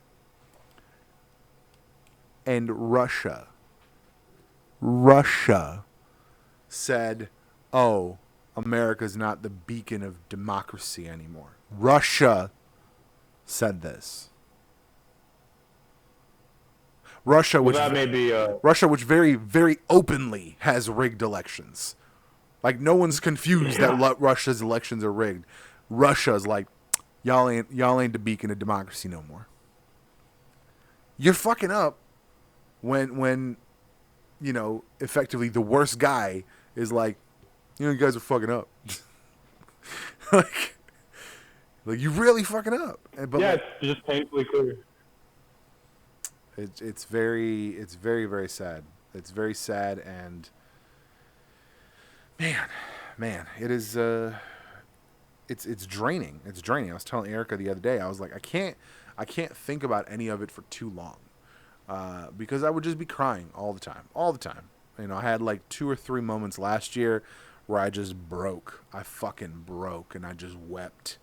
and Russia said, oh, America's not the beacon of democracy anymore. Russia said this. Russia, which very, very openly has rigged elections. Like, no one's confused that Russia's elections are rigged. Russia's like, y'all ain't the beacon of democracy no more. You're fucking up when effectively the worst guy is like, you guys are fucking up. like you really fucking up. But yeah, it's just painfully clear. It's very, very sad. It's very sad, and man, it is. It's draining. It's draining. I was telling Erica the other day. I was like, I can't think about any of it for too long, because I would just be crying all the time. I had like 2 or 3 moments last year where I just broke. I fucking broke, and I just wept.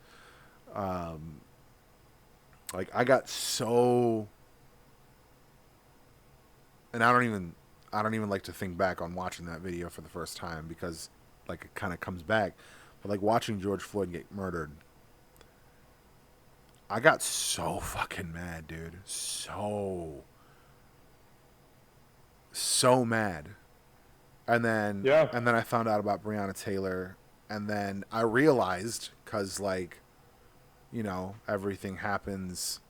Like, I got so. And I don't even like to think back on watching that video for the first time, because, like, it kind of comes back. But, like, watching George Floyd get murdered, I got so fucking mad, dude. So so mad. And then Yeah. and then I found out about Breonna Taylor, and then I realized, cuz like, everything happens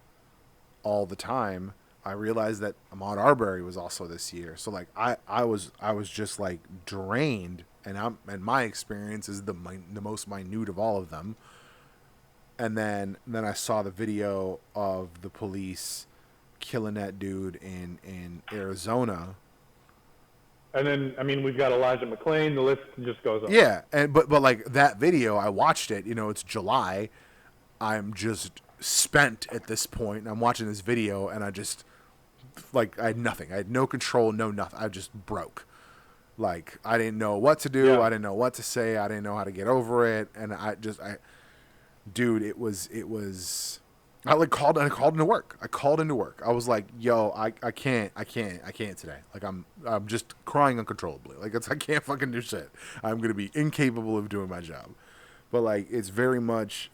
all the time. I realized that Ahmaud Arbery was also this year. So like I was just like drained, and my experience is the most minute of all of them. And then I saw the video of the police killing that dude in Arizona. And then, I mean, we've got Elijah McClain. The list just goes on. Yeah, and but like that video, I watched it. It's July. I'm just spent at this point, and I'm watching this video, and I just like I had nothing. I had no control, no nothing. I just broke. Like I didn't know what to do. Yeah. I didn't know what to say. I didn't know how to get over it, and dude, it was. I like called into work. I called into work. I was like, "Yo, I can't today. Like I'm just crying uncontrollably. Like I can't fucking do shit. I'm gonna be incapable of doing my job." But like, it's very much.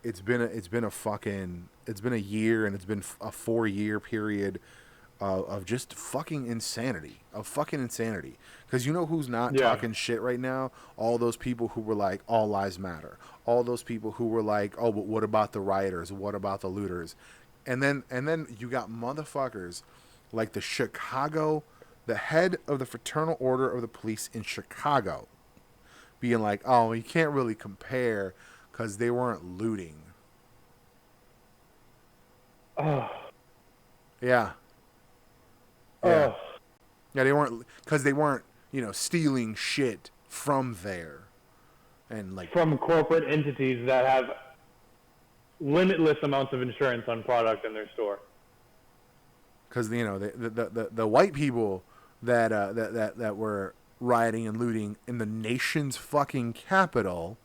It's been a year, and it's been a 4-year period of just fucking insanity. Because you know who's not talking shit right now? All those people who were like, all lives matter. All those people who were like, oh, but what about the rioters? What about the looters? And then you got motherfuckers like the head of the Fraternal Order of the Police in Chicago being like, oh, you can't really compare because they weren't looting. Oh. Yeah. Oh. Yeah, they weren't, because they weren't, stealing shit from there, and like From corporate entities that have limitless amounts of insurance on product in their store. because the white people that were rioting and looting in the nation's fucking capital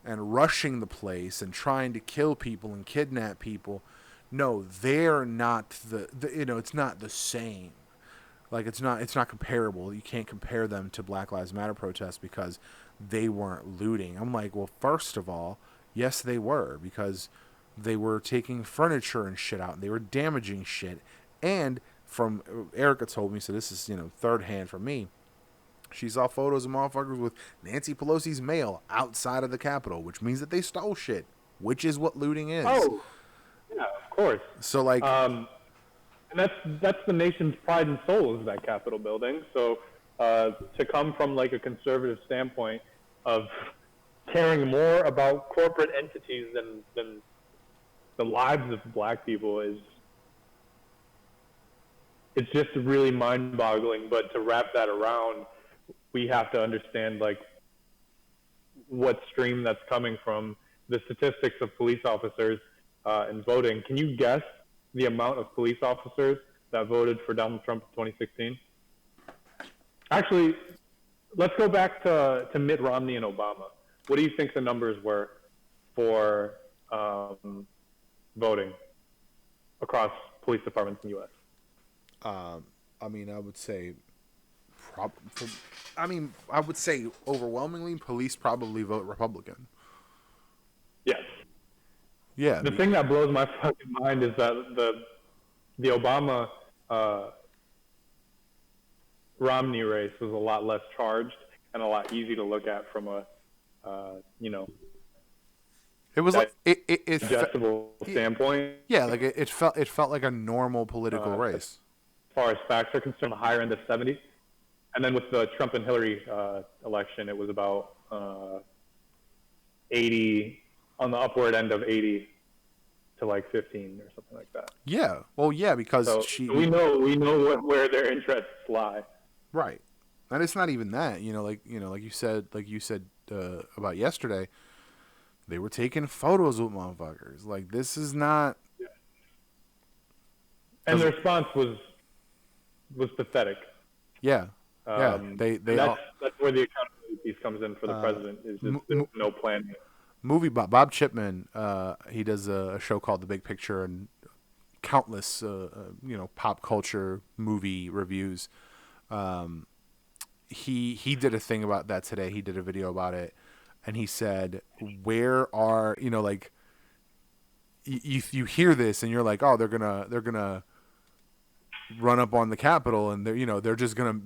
and rushing the place and trying to kill people and kidnap people, no, they're not it's not the same. Like it's not comparable. You can't compare them to Black Lives Matter protests because they weren't looting. I'm like, well, first of all, yes, they were, because they were taking furniture and shit out, and they were damaging shit. And from Erica told me, so this is third hand from me. She saw photos of motherfuckers with Nancy Pelosi's mail outside of the Capitol, which means that they stole shit, which is what looting is. Oh, yeah, of course. So like, and that's the nation's pride and soul, is that Capitol building. So to come from like a conservative standpoint of caring more about corporate entities than the lives of black people it's just really mind-boggling. But to wrap that around, we have to understand like what stream that's coming from. The statistics of police officers in voting. Can you guess the amount of police officers that voted for Donald Trump in 2016? Actually, let's go back to Mitt Romney and Obama. What do you think the numbers were for voting across police departments in the U.S.? I mean, I would say, overwhelmingly, police probably vote Republican. Yes. Yeah. The thing that blows my fucking mind is that the Obama Romney race was a lot less charged and a lot easy to look at from a it was like it digestible standpoint. Yeah, like it felt like a normal political race. As far as facts are concerned, the higher end of 70. And then with the Trump and Hillary election, it was about 80, on the upward end of 80 to like 15 or something like that. Yeah. Well, yeah, because we know where their interests lie. Right. And it's not even that, like you said about yesterday, they were taking photos with motherfuckers. Like, this is not. Yeah. And the response was pathetic. Yeah. Yeah. That's where the accountability piece comes in for the president. Is just no plan. Bob Chipman, he does a show called The Big Picture, and countless pop culture movie reviews. He did a thing about that today. He did a video about it, and he said, where are like, you hear this and you're like, oh, they're gonna run up on the Capitol, and they're just gonna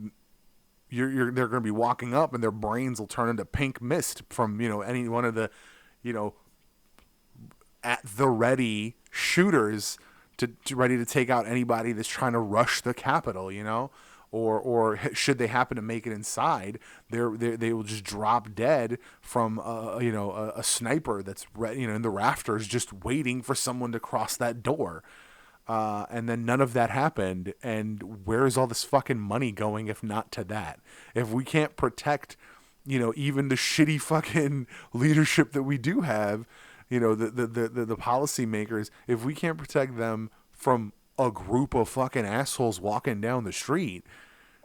they're gonna be walking up, and their brains will turn into pink mist from any one of the at the ready shooters to ready to take out anybody that's trying to rush the Capitol, or should they happen to make it inside, they will just drop dead from a sniper that's in the rafters just waiting for someone to cross that door. And then none of that happened. And where's all this fucking money going if not to that? If we can't protect, even the shitty fucking leadership that we do have, the policymakers, if we can't protect them from a group of fucking assholes walking down the street.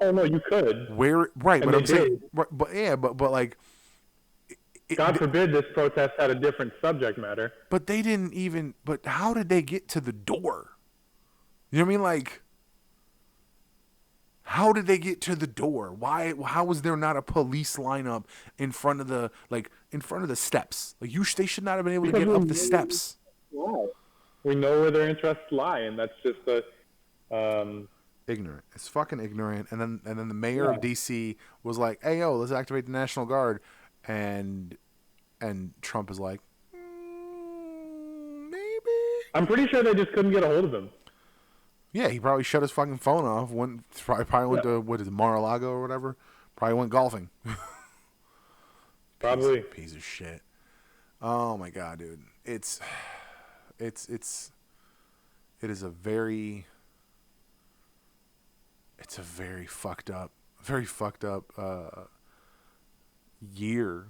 Oh no, you could. Right, and but I'm saying, did. but like, God forbid this protest had a different subject matter. But they didn't even. But how did they get to the door? You know what I mean? Like, how did they get to the door? Why? How was there not a police lineup in front of the steps? Like, they should not have been able to get up the steps. Wow. We know where their interests lie, and that's just ignorant. It's fucking ignorant. And then the mayor of DC was like, "Hey, yo, let's activate the National Guard," and Trump is like, maybe. I'm pretty sure they just couldn't get a hold of him. Yeah, he probably shut his fucking phone off. Probably went to Mar-a-Lago or whatever. Probably went golfing. Probably. Piece of shit. Oh my god, dude. It is a very fucked up year.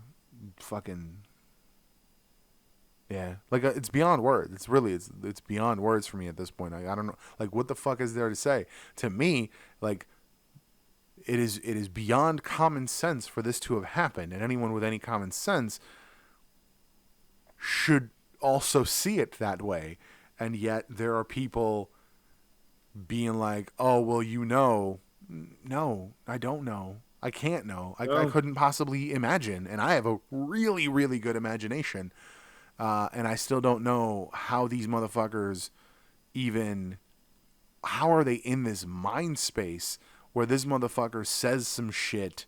Fucking yeah, like it's beyond words. It's beyond words for me at this point. I don't know, like, what the fuck is there to say? To me, like, it is beyond common sense for this to have happened, and anyone with any common sense should also see it that way. And yet there are people being like, "Oh, well, no, I don't know. I can't know. I couldn't possibly imagine." And I have a really, really good imagination. And I still don't know how these motherfuckers how are they in this mind space where this motherfucker says some shit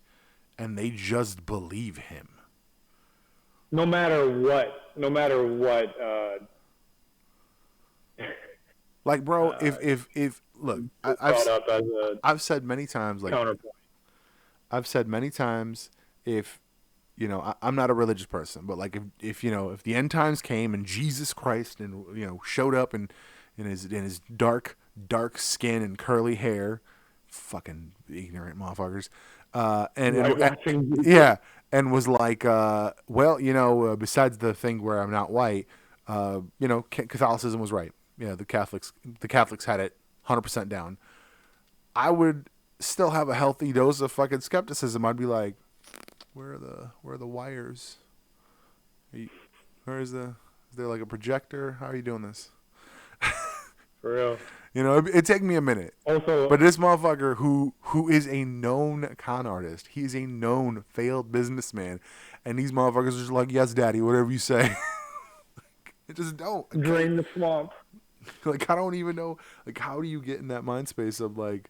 and they just believe him. No matter what. Like, bro, if look, I've said many times, like, counterpoint. I've said many times, if I'm not a religious person, but like if the end times came and Jesus Christ and showed up in his dark skin and curly hair, fucking ignorant motherfuckers, and was like, well, besides the thing where I'm not white, Catholicism was right. Yeah, the Catholics had it 100% down. I would still have a healthy dose of fucking skepticism. I'd be like, where are the wires? Is there like a projector? How are you doing this? For real. It'd take me a minute. Also, but this motherfucker who is a known con artist, he's a known failed businessman, and these motherfuckers are just like, "Yes, daddy, whatever you say." It just don't drain the swamp. Like, I don't even know. Like, how do you get in that mind space of like,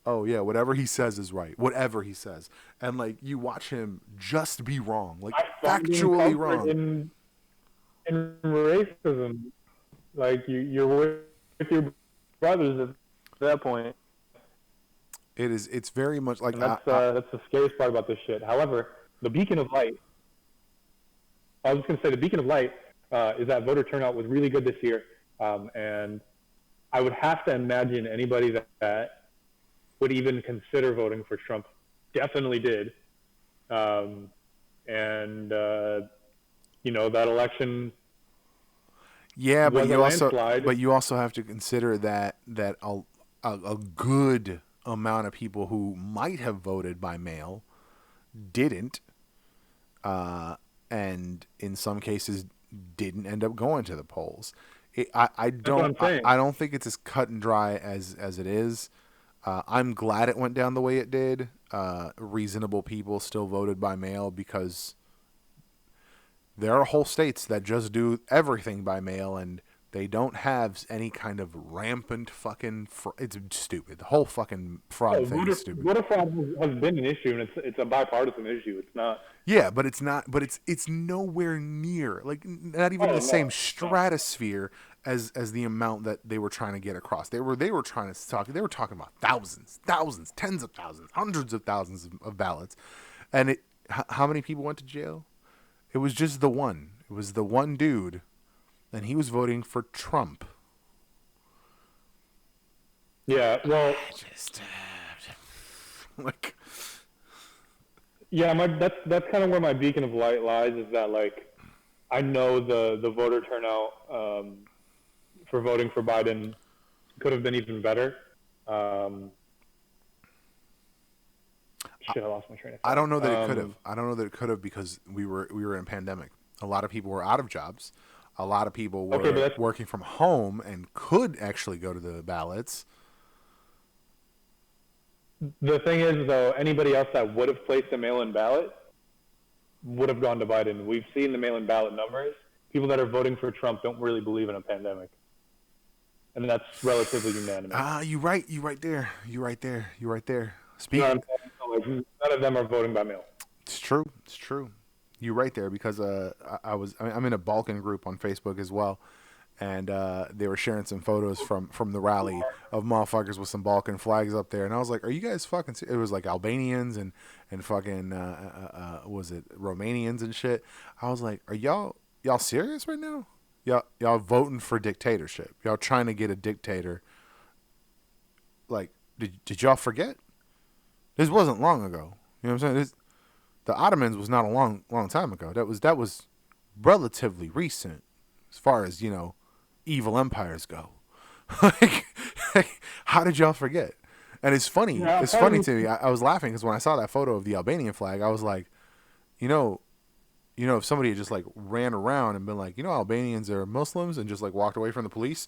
oh yeah, whatever he says is right, whatever he says, and like you watch him just be wrong, like factually wrong. In racism, like you're with your brothers at that point. It's very much like, and that's the scariest part about this shit. However, the beacon of light. I was just gonna say the beacon of light is that voter turnout was really good this year, and I would have to imagine anybody that would even consider voting for Trump definitely did, and that election. Yeah, but you also have to consider that a good amount of people who might have voted by mail didn't, and in some cases didn't end up going to the polls. I don't think it's as cut and dry as it is. I'm glad it went down the way it did. Reasonable people still voted by mail because there are whole states that just do everything by mail, and They don't have any kind of rampant fucking. It's stupid. The whole fucking fraud thing is stupid. Voter fraud has been an issue, and it's a bipartisan issue. It's not. Yeah, but it's not. But it's nowhere near, like, not even in the same stratosphere as the amount that they were trying to get across. They were trying to talk. They were talking about thousands, tens of thousands, hundreds of thousands of ballots, and how many people went to jail? It was just the one. It was the one dude, and he was voting for Trump. Yeah, well, Just like, yeah, that's kind of where my beacon of light lies. Is that, like, I know the voter turnout for voting for Biden could have been even better. Shit, I lost my train of thought. I don't know that it could have. I don't know that it could have because we were in a pandemic. A lot of people were out of jobs. A lot of people were working from home and could actually go to the ballots. The thing is, though, anybody else that would have placed a mail-in ballot would have gone to Biden. We've seen the mail-in ballot numbers. People that are voting for Trump don't really believe in a pandemic, and that's relatively unanimous. You're right. You're right there. Speaking. None of them are voting by mail. It's true. You're right there because I'm in a Balkan group on Facebook as well, and they were sharing some photos from the rally of motherfuckers with some Balkan flags up there, and I was like, "Are you guys fucking?" It was like Albanians and fucking was it Romanians and shit. I was like, "Are y'all serious right now? Y'all voting for dictatorship? Y'all trying to get a dictator? Like, did y'all forget? This wasn't long ago. You know what I'm saying? The Ottomans was not a long time ago. That was relatively recent as far as, evil empires go. Like, how did y'all forget? And it's funny. Yeah, it's funny to me. I was laughing because when I saw that photo of the Albanian flag, I was like, if somebody had just like ran around and been like, Albanians are Muslims and just like walked away from the police,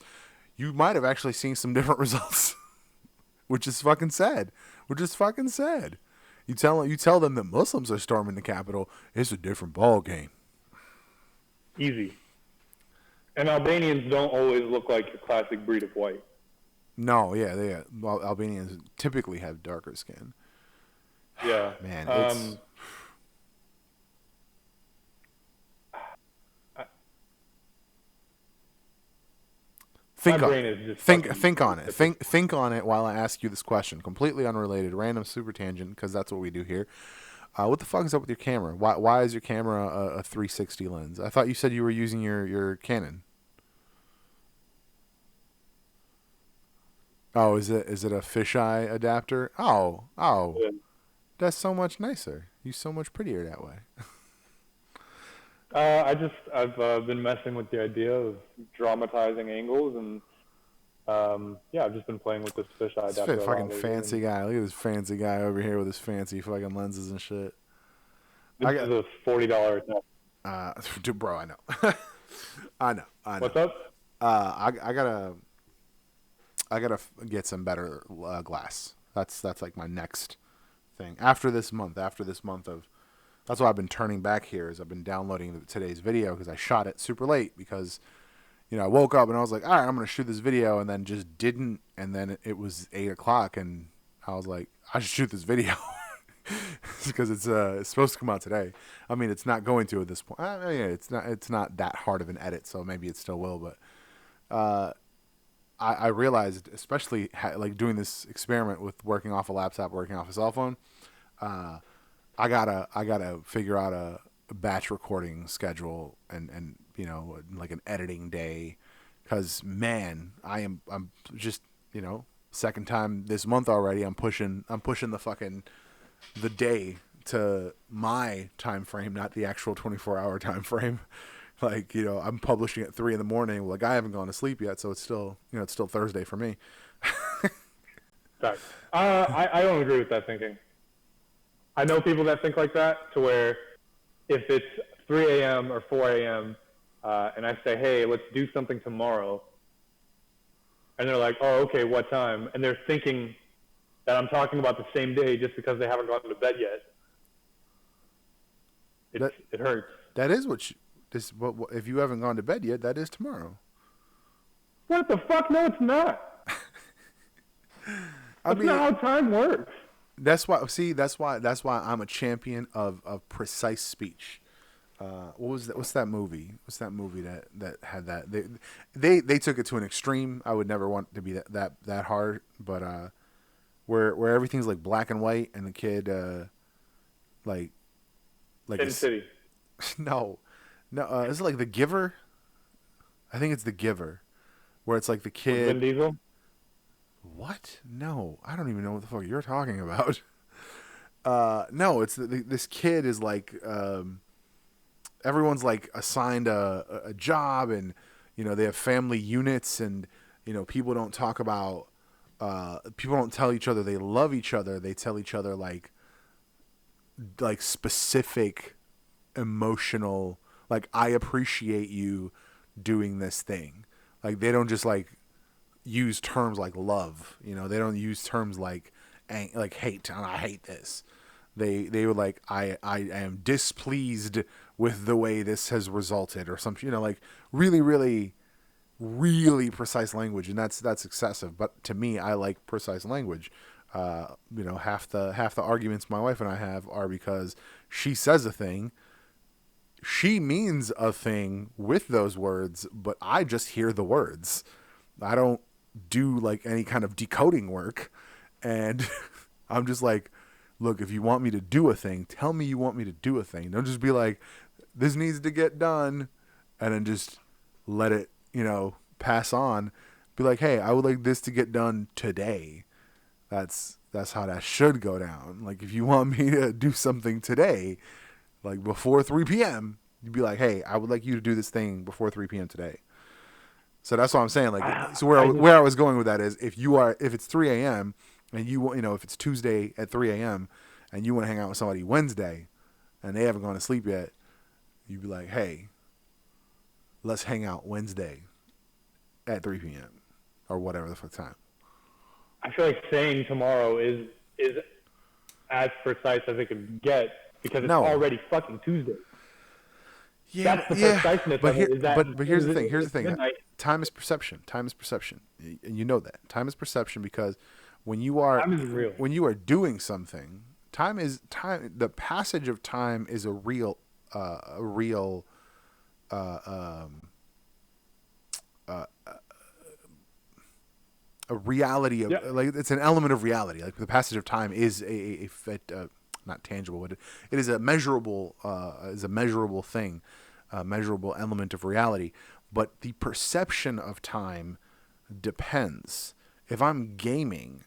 you might have actually seen some different results, which is fucking sad. You tell them that Muslims are storming the Capitol, it's a different ball game. Easy. And Albanians don't always look like your classic breed of white. No, yeah, well, Albanians typically have darker skin. Yeah, man. Think on it. Think on it while I ask you this question. Completely unrelated, random super tangent, because that's what we do here. What the fuck is up with your camera? Why is your camera a 360 lens? I thought you said you were using your Canon. Oh, is it a fisheye adapter? Oh, Yeah. That's so much nicer. You're so much prettier that way. I've been messing with the idea of dramatizing angles, and I've just been playing with this fisheye adapter. Fucking fancy guy. Look at this fancy guy over here with his fancy fucking lenses and shit. This is a $40 dude, bro, I know. I know. What's up? I gotta get some better glass. That's like my next thing after this month of. That's why I've been turning back here. Is I've been downloading today's video because I shot it super late because, I woke up and I was like, all right, I'm gonna shoot this video, and then just didn't, and then it was 8:00, and I was like, I should shoot this video because it's supposed to come out today. I mean, it's not going to at this point. It's not that hard of an edit, so maybe it still will. But I realized, especially like doing this experiment with working off a laptop, working off a cell phone. I gotta figure out a batch recording schedule and like an editing day, because man, I'm just second time this month already. I'm pushing the day to my time frame, not the actual 24-hour time frame. Like, I'm publishing at 3 a.m. Like, I haven't gone to sleep yet, so it's still Thursday for me. Sorry. I don't agree with that thinking. I know people that think like that, to where if it's 3 a.m. or 4 a.m. And I say, hey, let's do something tomorrow, and they're like, oh, okay, what time? And they're thinking that I'm talking about the same day just because they haven't gone to bed yet. It hurts. That is what if you haven't gone to bed yet, that is tomorrow. What the fuck? No, it's not. I That's mean, not how time works. that's why. See, that's why I'm a champion of precise speech. What was that? What's that movie? What's that movie that had that? They took it to an extreme. I would never want to be that hard, but where everything's like black and white, and the kid like Sin City. no, is it like The Giver? I think it's The Giver, where it's like the kid. Vin Diesel. What? No, I don't even know what the fuck you're talking about. No, it's this kid is like everyone's like assigned a job, and they have family units, and people don't talk about people don't tell each other they love each other. They tell each other like specific emotional, like, I appreciate you doing this thing. Like, they don't just like use terms like love. They don't use terms like hate. I hate this. They were like, I am displeased with the way this has resulted, or something. Like really, really, really precise language, and that's excessive. But to me, I like precise language. Half the arguments my wife and I have are because she says a thing, she means a thing with those words, but I just hear the words. I don't do like any kind of decoding work, and I'm just like, look, if you want me to do a thing, tell me you want me to do a thing. Don't just be like, this needs to get done, and then just let it, pass on. Be like, hey, I would like this to get done today. That's how that should go down. Like, if you want me to do something today, like before 3 p.m., you'd be like, hey, I would like you to do this thing before 3 p.m. today. So that's what I'm saying. Like, so where I was going with that is, if it's 3 a.m. and if it's Tuesday at 3 a.m. and you want to hang out with somebody Wednesday and they haven't gone to sleep yet, you'd be like, hey, let's hang out Wednesday at 3 p.m. or whatever the fuck time. I feel like saying tomorrow is as precise as it could get, because it's already fucking Tuesday. Yeah, that's the preciseness but of it. But here's the thing. Here's the thing. Midnight. Time is perception. Time is perception, and you know that. Time is perception, because when you are Time is real. when you are doing something, time is time. The passage of time is a real a reality of, like, it's an element of reality. Like, the passage of time is a not tangible, but it is a measurable thing, a measurable element of reality. But the perception of time depends. If I'm gaming,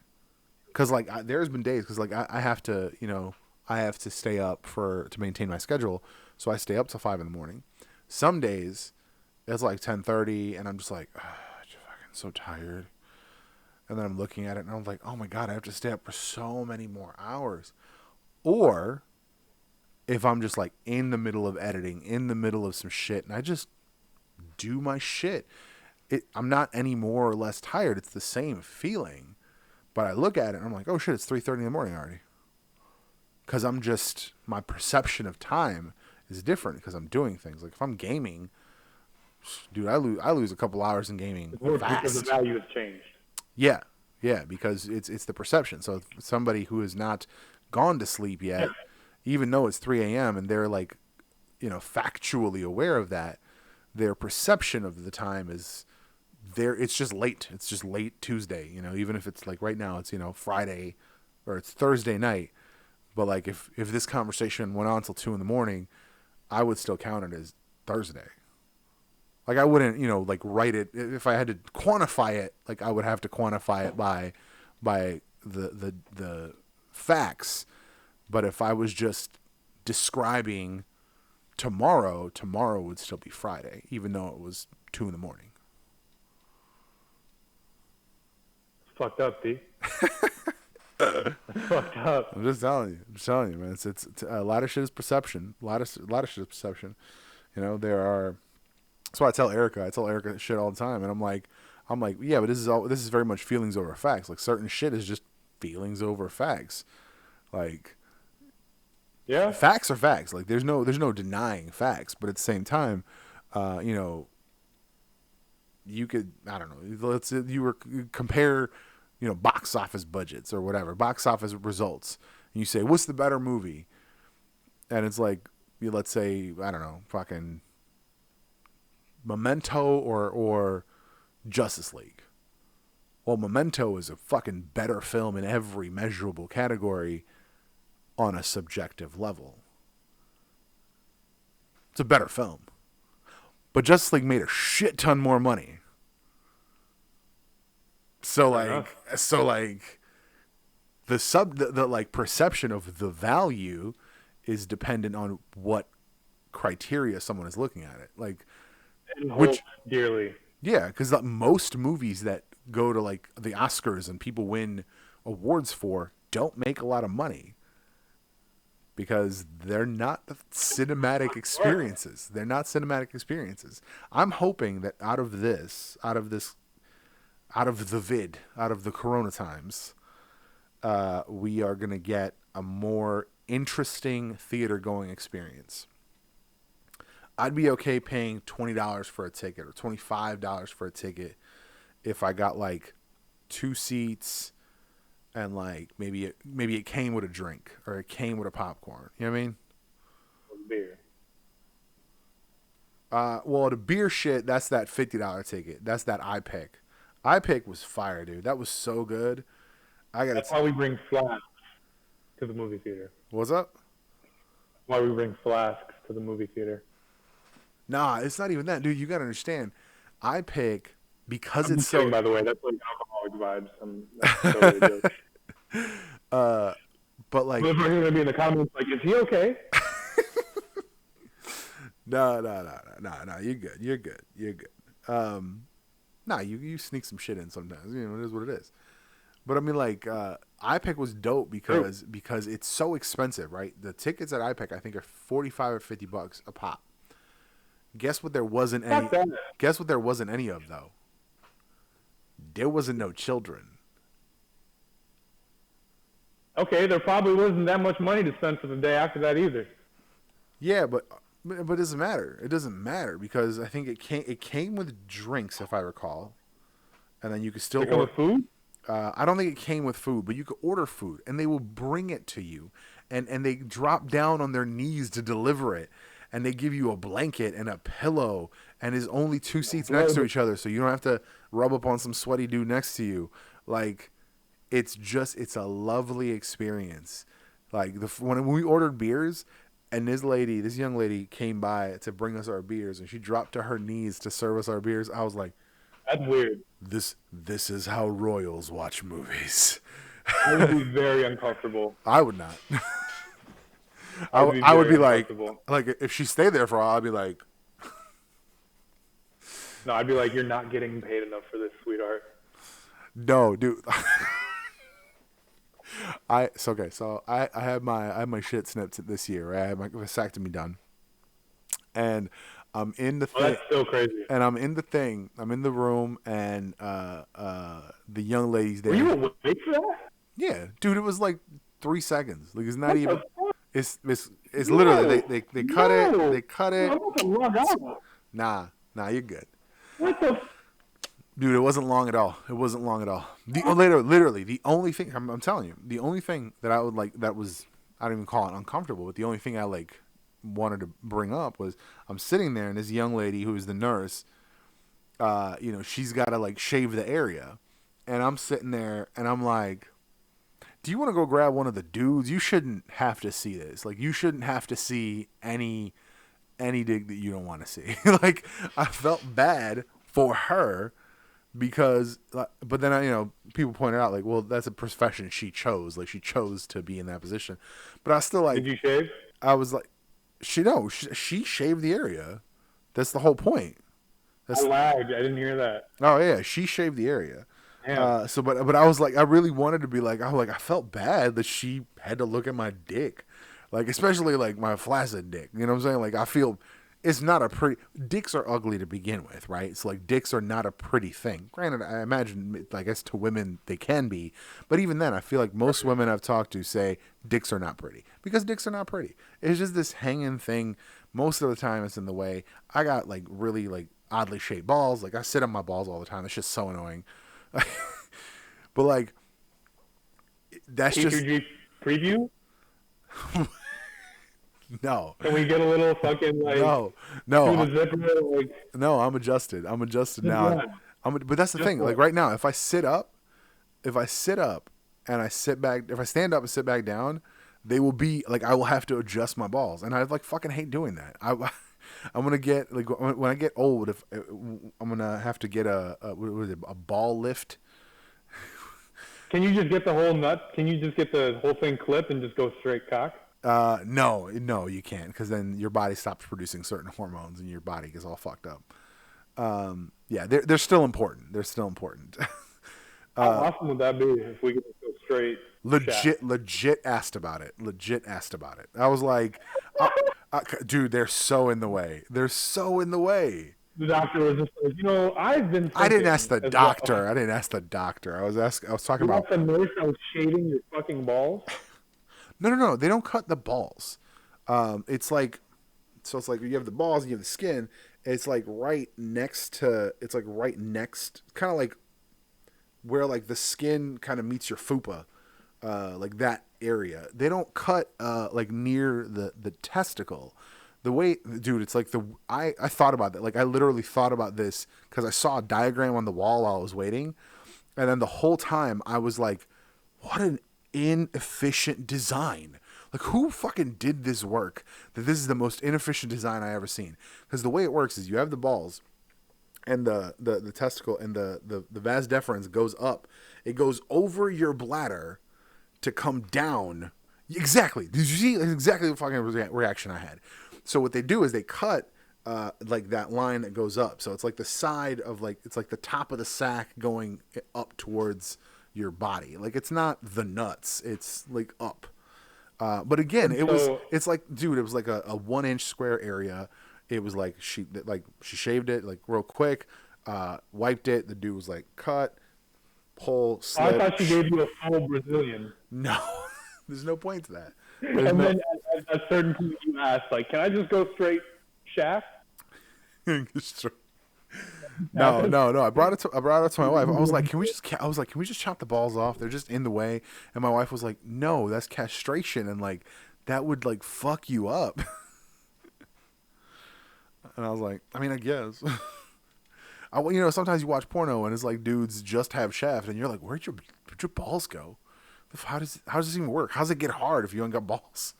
because like there's been days, because like I have to stay up to maintain my schedule, so I stay up till 5 a.m. Some days it's like 10:30, and I'm just like, I'm just fucking so tired. And then I'm looking at it, and I'm like, oh my God, I have to stay up for so many more hours. Or if I'm just like in the middle of editing, in the middle of some shit, and I just do my shit, I'm not any more or less tired. It's the same feeling. But I look at it, and I'm like, oh shit, it's 3:30 in the morning already. Because my perception of time is different, because I'm doing things. Like, if I'm gaming, dude, I lose a couple hours in gaming fast. Because the value has changed. Yeah, because it's the perception. So if somebody who has not gone to sleep yet, even though it's 3 a.m. and they're like, factually aware of that, their perception of the time is there. It's just late. It's just late Tuesday. Even if it's like right now, it's Friday or it's Thursday night. But like if this conversation went on till 2 a.m, I would still count it as Thursday. Like, I wouldn't, like, write it. If I had to quantify it, like, I would have to quantify it by the facts. But if I was just describing tomorrow would still be Friday, even though it was 2 a.m. It's fucked up, D. It's fucked up. I'm just telling you, man. It's a lot of shit is perception. A lot of shit is perception. There are. That's why I tell Erica shit all the time, and I'm like, yeah, but this is very much feelings over facts. Like, certain shit is just feelings over facts. Like, yeah, facts are facts. Like, there's no denying facts, but at the same time, I don't know, let's say you were compare, box office budgets or whatever, box office results. And you say, what's the better movie? And it's like, let's say, I don't know, fucking Memento or Justice League. Well, Memento is a fucking better film in every measurable category on a subjective level. It's a better film. But Justice League made a shit ton more money. So the perception of the value is dependent on what criteria someone is looking at it. Like, And hold dearly. yeah, because most movies that go to like the Oscars and people win awards for don't make a lot of money because they're not cinematic experiences. They're not cinematic experiences. I'm hoping that out of the Corona times, we are going to get a more interesting theater going experience. I'd be okay paying $20 for a ticket or $25 for a ticket if I got like 2 seats and like maybe it came with a drink or it came with a popcorn. You know what I mean? Beer. Well, the beer shit, that's that $50 ticket. That's that iPick. iPick was fire, dude. That was so good. That's why we bring flasks to the movie theater. What's up? Why we bring flasks to the movie theater. Nah, it's not even that, dude. You gotta understand. iPick, because I'm it's kidding, so. by the way, that's like alcoholic vibes. That's totally a joke. But like, But we're gonna be in the comments like, is he okay? no. You're good. Nah, you sneak some shit in sometimes. It is what it is. But I mean, like, iPick was dope because it's so expensive, right? The tickets at iPick, I think, are $45 or $50 a pop. Guess what? There wasn't any. Guess what? There wasn't any of though. There wasn't no children. Okay, there probably wasn't that much money to spend for the day after that either. Yeah, but it doesn't matter. It doesn't matter because I think it came with drinks, if I recall, and then you could still Order food. I don't think it came with food, but you could order food, and they will bring it to you, and they drop down on their knees to deliver it, and they give you a blanket and a pillow, and there's only 2 seats next to each other, so you don't have to rub up on some sweaty dude next to you. Like, it's a lovely experience. Like when we ordered beers, and this young lady came by to bring us our beers, and she dropped to her knees to serve us our beers. I was like, that's weird. This is how royals watch movies. I would be very uncomfortable. I would not. I would be like if she stayed there for a while, I'd be like, no, I'd be like, you're not getting paid enough for this, sweetheart. No, dude. So I had my shit snipped this year. Right? I had my vasectomy done, and I'm in the thing. That's so crazy. And I'm in the thing. I'm in the room, and the young lady's there. Were you awake for that? Yeah, dude. It was like 3 seconds. Like, it's not even. It's literally they cut it. They cut it. I'm about to log out. Nah, you're good. What the? Dude, it wasn't long at all. Literally, the only thing I'm telling you, the only thing that I would like that was, I don't even call it uncomfortable, but the only thing I like wanted to bring up was I'm sitting there and this young lady who is the nurse, she's got to like shave the area, and I'm sitting there and I'm like, do you want to go grab one of the dudes? You shouldn't have to see this. Like, you shouldn't have to see any dig that you don't want to see. Like, I felt bad for her. Because, but then people pointed out like, well, that's a profession she chose. Like, she chose to be in that position. But I still like. Did you shave? I was like, she shaved the area. That's the whole point. I lagged. I didn't hear that. Oh yeah, she shaved the area. Yeah. But I was like, I really wanted to be like, I felt bad that she had to look at my dick, like especially like my flaccid dick. You know what I'm saying? Like, I feel. It's not a pretty. Dicks are ugly to begin with, right? It's like dicks are not a pretty thing. Granted, I imagine, I guess to women they can be, but even then, I feel like most women I've talked to say dicks are not pretty because dicks are not pretty. It's just this hanging thing. Most of the time, it's in the way. I got like really like oddly shaped balls. Like I sit on my balls all the time. It's just so annoying. But like that's just T3G preview? no, Can we get a little fucking like no, through no, the zipper? Like, no. I'm adjusted. I'm adjusted just now. one. But that's the Just thing. Like one. right now, if I sit up and I sit back, if I stand up and sit back down, they will be like I will have to adjust my balls, and I like fucking hate doing that. I'm gonna get like when I get old, if I'm gonna have to get what is it, a ball lift. Can you just get the whole nut? Can you just get the whole thing clipped and just go straight cock? No, you can't, because then your body stops producing certain hormones and your body gets all fucked up. Yeah, they're still important. They're still important. How awesome would that be if we could just go straight? shaft? Legit asked about it. I was like, dude, they're so in the way. They're so in the way. The doctor was just like, I've been. I didn't ask the thinking as doctor. well. I didn't ask the doctor. I was talking You about. want the nurse that was shaving your fucking balls? No. They don't cut the balls. It's like, so it's like you have the balls, and you have the skin. It's like right next to. It's like right next, kind of like where like the skin kind of meets your fupa, like that area. They don't cut like near the testicle. The way, dude, it's like I thought about that. Like I literally thought about this because I saw a diagram on the wall while I was waiting, and then the whole time I was like, what an inefficient design. Like who fucking did this work? That this is the most inefficient design I ever seen. Because the way it works is you have the balls and the testicle and the vas deferens goes up. It goes over your bladder to come down. Exactly. Did you see? That's exactly the fucking reaction I had. So what they do is they cut like that line that goes up. So it's like the side of like, it's like the top of the sack going up towards your body. Like it's not the nuts. It's like up. But again, it's like, dude, it was like a 1 inch square area. It was like she shaved it like real quick, wiped it. The dude was like cut, pull, slip. I thought she gave you a full Brazilian. No, there's no point to that. And then at a certain point you asked, like, can I just go straight shaft? No. I brought it to my wife. I was like, can we just chop the balls off? They're just in the way. And my wife was like, no, that's castration, and like that would like fuck you up. And I was like, I mean, I guess. Sometimes you watch porno and it's like dudes just have shaft, and you're like, where'd your balls go? How does this even work? How does it get hard if you ain't got balls?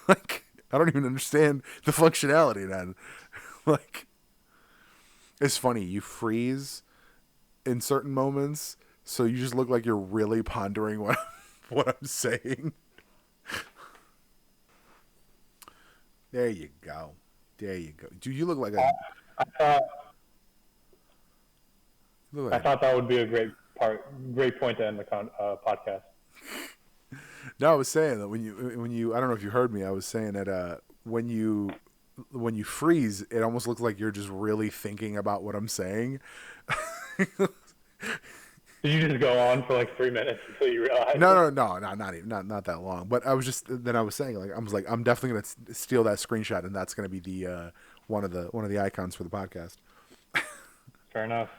Like, I don't even understand the functionality then. Like, it's funny. You freeze in certain moments, so you just look like you're really pondering what I'm saying. There you go. Dude, you look like a. I thought that would be a great point to end the podcast. No, I was saying that when you I don't know if you heard me. I was saying that when you freeze, it almost looks like you're just really thinking about what I'm saying. Did you just go on for like 3 minutes until you realized? No, not even not that long. But I was saying like I'm definitely gonna steal that screenshot, and that's gonna be the one of the icons for the podcast. Fair enough.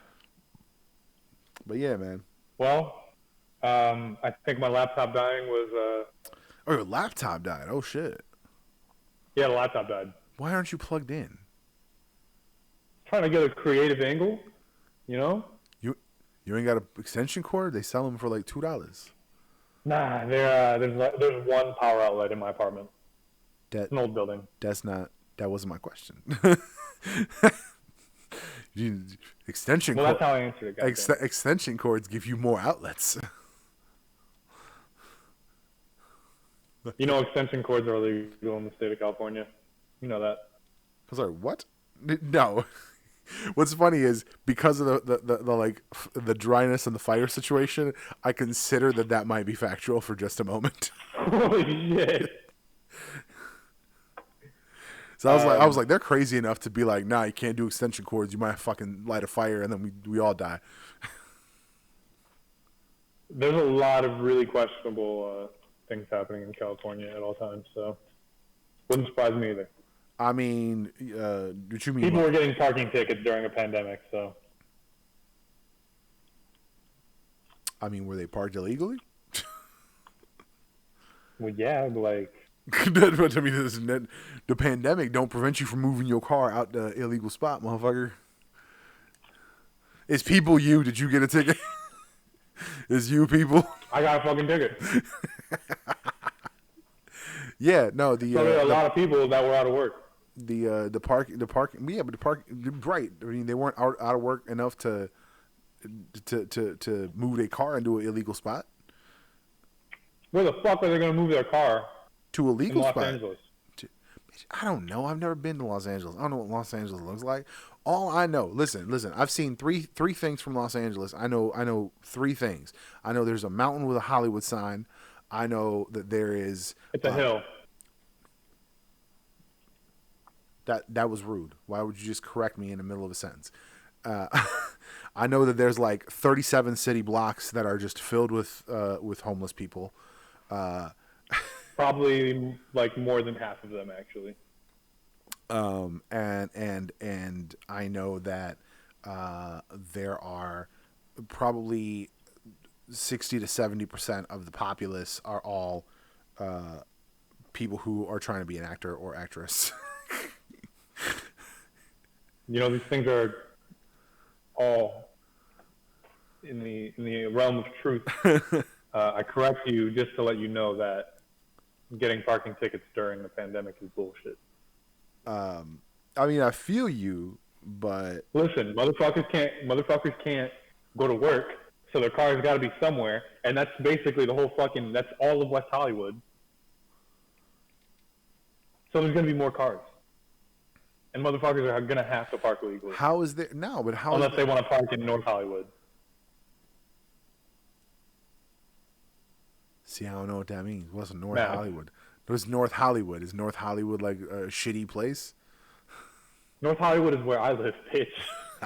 But yeah, man. Well, I think my laptop dying was. Oh, your laptop died. Oh shit. Yeah, the laptop died. Why aren't you plugged in? Trying to get a creative angle, You ain't got an extension cord? They sell them for like $2. Nah, there's one power outlet in my apartment. It's an old building. That wasn't my question. Extension Well, cord. that's how I answered it. Extension cords give you more outlets. Extension cords are illegal in the state of California. You know that. I was like, what? No. What's funny is because of the dryness and the fire situation, I consider that might be factual for just a moment. Holy shit. So I was like, they're crazy enough to be like, nah, you can't do extension cords. You might fucking light a fire and then we all die. There's a lot of really questionable things happening in California at all times, so wouldn't surprise me either. I mean, what you mean? People were getting parking tickets during a pandemic, so. I mean, were they parked illegally? Well, yeah, like. But I mean, the pandemic don't prevent you from moving your car out the illegal spot, motherfucker. It's people you. Did you get a ticket? It's you people. I got a fucking ticket. Yeah, no, So there are a lot of people that were out of work. the park. Yeah, but the park. Right. I mean, they weren't out of work enough to move their car into an illegal spot. Where the fuck are they gonna move their car To a in legal Los spot. Angeles? I don't know. I've never been to Los Angeles. I don't know what Los Angeles looks like. All I know, listen. I've seen three things from Los Angeles. I know three things. I know there's a mountain with a Hollywood sign. I know that there is. It's a hill. That was rude. Why would you just correct me in the middle of a sentence? I know that there's like 37 city blocks that are just filled with homeless people. Probably like more than half of them, actually. And I know that there are probably 60 to 70% of the populace are all people who are trying to be an actor or actress. You know, these things are all in the realm of truth. I correct you just to let you know that getting parking tickets during the pandemic is bullshit. I mean, I feel you, but Listen, motherfuckers can't go to work, so their car's got to be somewhere, and that's basically the whole that's all of West Hollywood. So there's gonna be more cars, and motherfuckers are gonna have to park legally. how is there no? But how? Unless they want to park in North Hollywood. See, I don't know what that means. What's North Math. Hollywood? What's North Hollywood? Is North Hollywood like a shitty place? North Hollywood is where I live, bitch.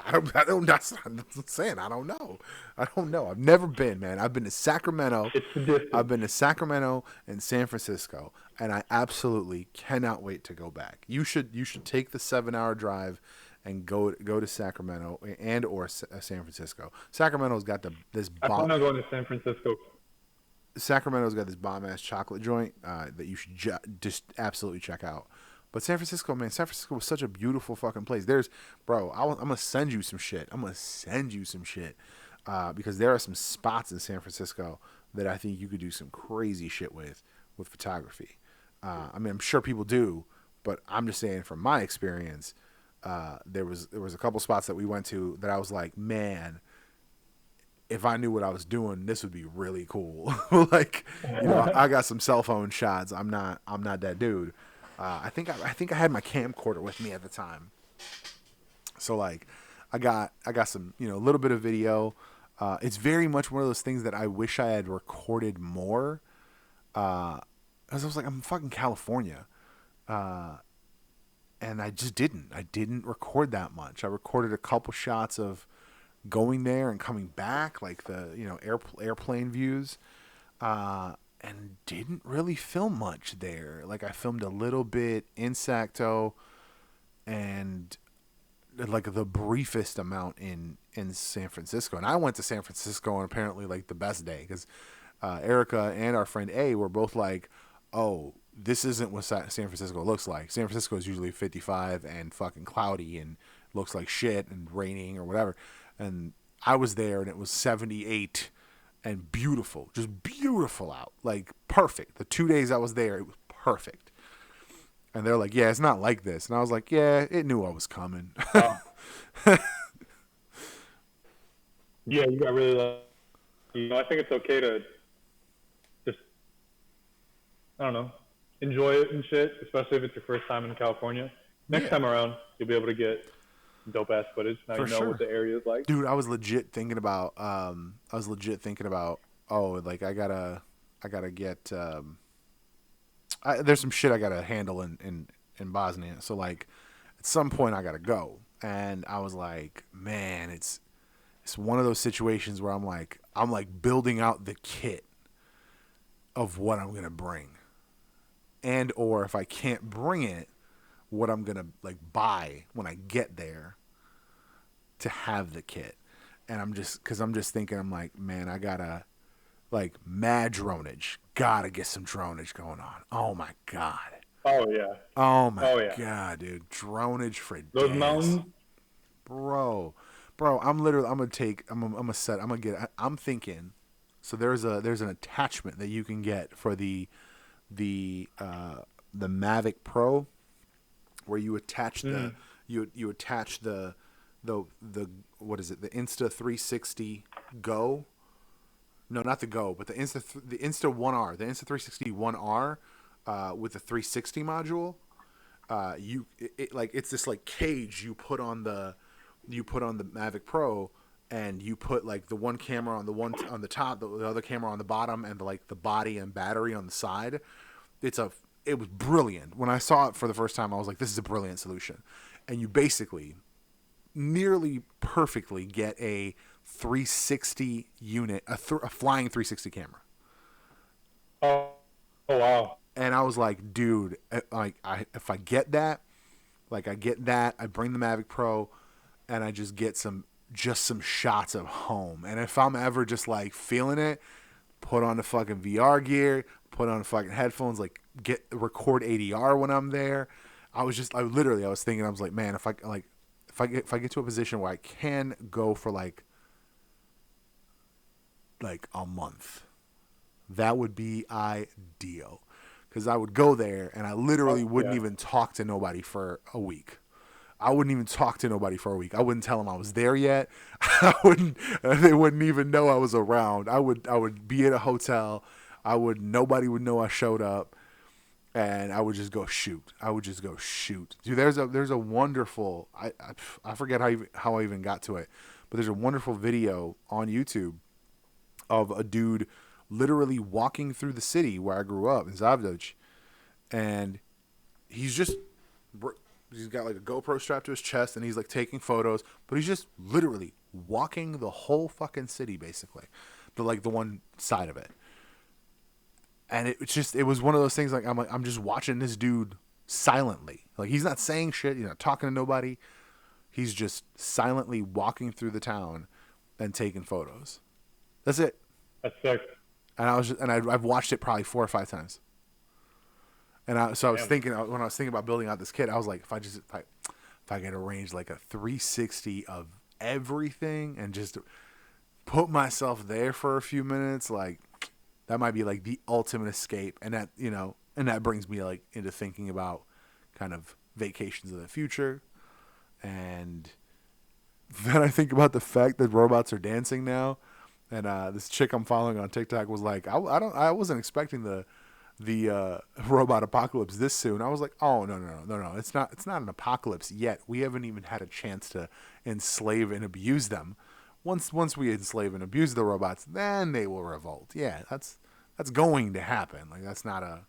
I don't. That's what I'm saying. I don't know. I've never been, man. I've been to Sacramento. It's the distance. I've been to Sacramento and San Francisco, and I absolutely cannot wait to go back. You should take the 7-hour drive and go to Sacramento and or San Francisco. Sacramento's got this I plan bomb. on going to San Francisco. Sacramento's got this bomb ass chocolate joint that you should just absolutely check out. But San Francisco, man, San Francisco was such a beautiful fucking place. I'm gonna send you some shit. Because there are some spots in San Francisco that I think you could do some crazy shit with photography. I mean, I'm sure people do, but I'm just saying from my experience, there was a couple spots that we went to that I was like, man, if I knew what I was doing, this would be really cool. Like, you know, I got some cell phone shots. I'm not that dude. I think I had my camcorder with me at the time. So like, I got some, you know, a little bit of video. It's very much one of those things that I wish I had recorded more. As I was like, I'm in fucking California. And I just didn't. I didn't record that much. I recorded a couple shots of going there and coming back, like the, you know, airplane views. And didn't really film much there. Like I filmed a little bit in Sacto and like the briefest amount in San Francisco. And I went to San Francisco on apparently like the best day because Erica and our friend A were both like, oh, this isn't what San Francisco looks like. San Francisco is usually 55 and fucking cloudy and looks like shit and raining or whatever. And I was there and it was 78 and beautiful, just beautiful out, like perfect. The 2 days I was there, it was perfect. And they're like, yeah, it's not like this. And I was like, yeah, it knew I was coming. Yeah, you got really lucky. You know, I think it's okay to just, I don't know, enjoy it and shit, especially if it's your first time in California. Next time around, you'll be able to get dope ass footage. Now you know what the area is like. Dude, I was legit thinking about oh, like I gotta get there's some shit I gotta handle in Bosnia. So like at some point I gotta go. And I was like, man, it's one of those situations where I'm like building out the kit of what I'm gonna bring. And or if I can't bring it, what I'm gonna like buy when I get there to have the kit. And I'm just thinking, I'm like, man, I gotta like mad dronage, gotta get some dronage going on. Oh my god. Oh yeah. Oh my Oh yeah. god, dude, dronage for Those days, mountains. bro. I'm gonna get. I'm thinking. So there's an attachment that you can get for the Mavic Pro, where you attach the you attach the what is it, the Insta 360 Go. No, not the Go, but the Insta 1R, the Insta 360 1R, with the 360 module. It's this like cage you put on the Mavic Pro, and you put like the one camera on the top, the other camera on the bottom, and like the body and battery on the side. It was brilliant. When I saw it for the first time, I was like, this is a brilliant solution. And you basically nearly perfectly get a 360 unit, a flying 360 camera. Oh, oh wow. And I was like, dude, if I get that, I bring the Mavic Pro, and I just get some shots of home. And if I'm ever just like feeling it, put on the fucking VR gear, put on the fucking headphones, like record ADR when I'm there. I was thinking, I was like, man, if I get to a position where I can go for like a month, that would be ideal. Because I would go there and I literally wouldn't even talk to nobody for a week. I wouldn't even talk to nobody for a week. I wouldn't tell them I was there yet. They wouldn't even know I was around. I would be at a hotel. Nobody would know I showed up, and I would just go shoot. Dude, there's a wonderful, I forget how I even got to it, but there's a wonderful video on YouTube of a dude literally walking through the city where I grew up in Zavdoj, and he's got like a GoPro strapped to his chest, and he's like taking photos, but he's just literally walking the whole fucking city, basically, the one side of it. And it was one of those things, like I'm just watching this dude silently, like he's not saying shit, he's not talking to nobody, he's just silently walking through the town and taking photos. That's it. That's sick. And I've watched it probably 4 or 5 times. And I was thinking, when I was thinking about building out this kit, I was like, if I could arrange like a 360 of everything and just put myself there for a few minutes, like that might be like the ultimate escape. And that brings me like into thinking about kind of vacations in the future. And then I think about the fact that robots are dancing now. And this chick I'm following on TikTok was like, I wasn't expecting the robot apocalypse this soon. I was like, oh no, it's not an apocalypse yet. We haven't even had a chance to enslave and abuse them. Once we enslave and abuse the robots, then they will revolt. Yeah, that's going to happen. Like that's not a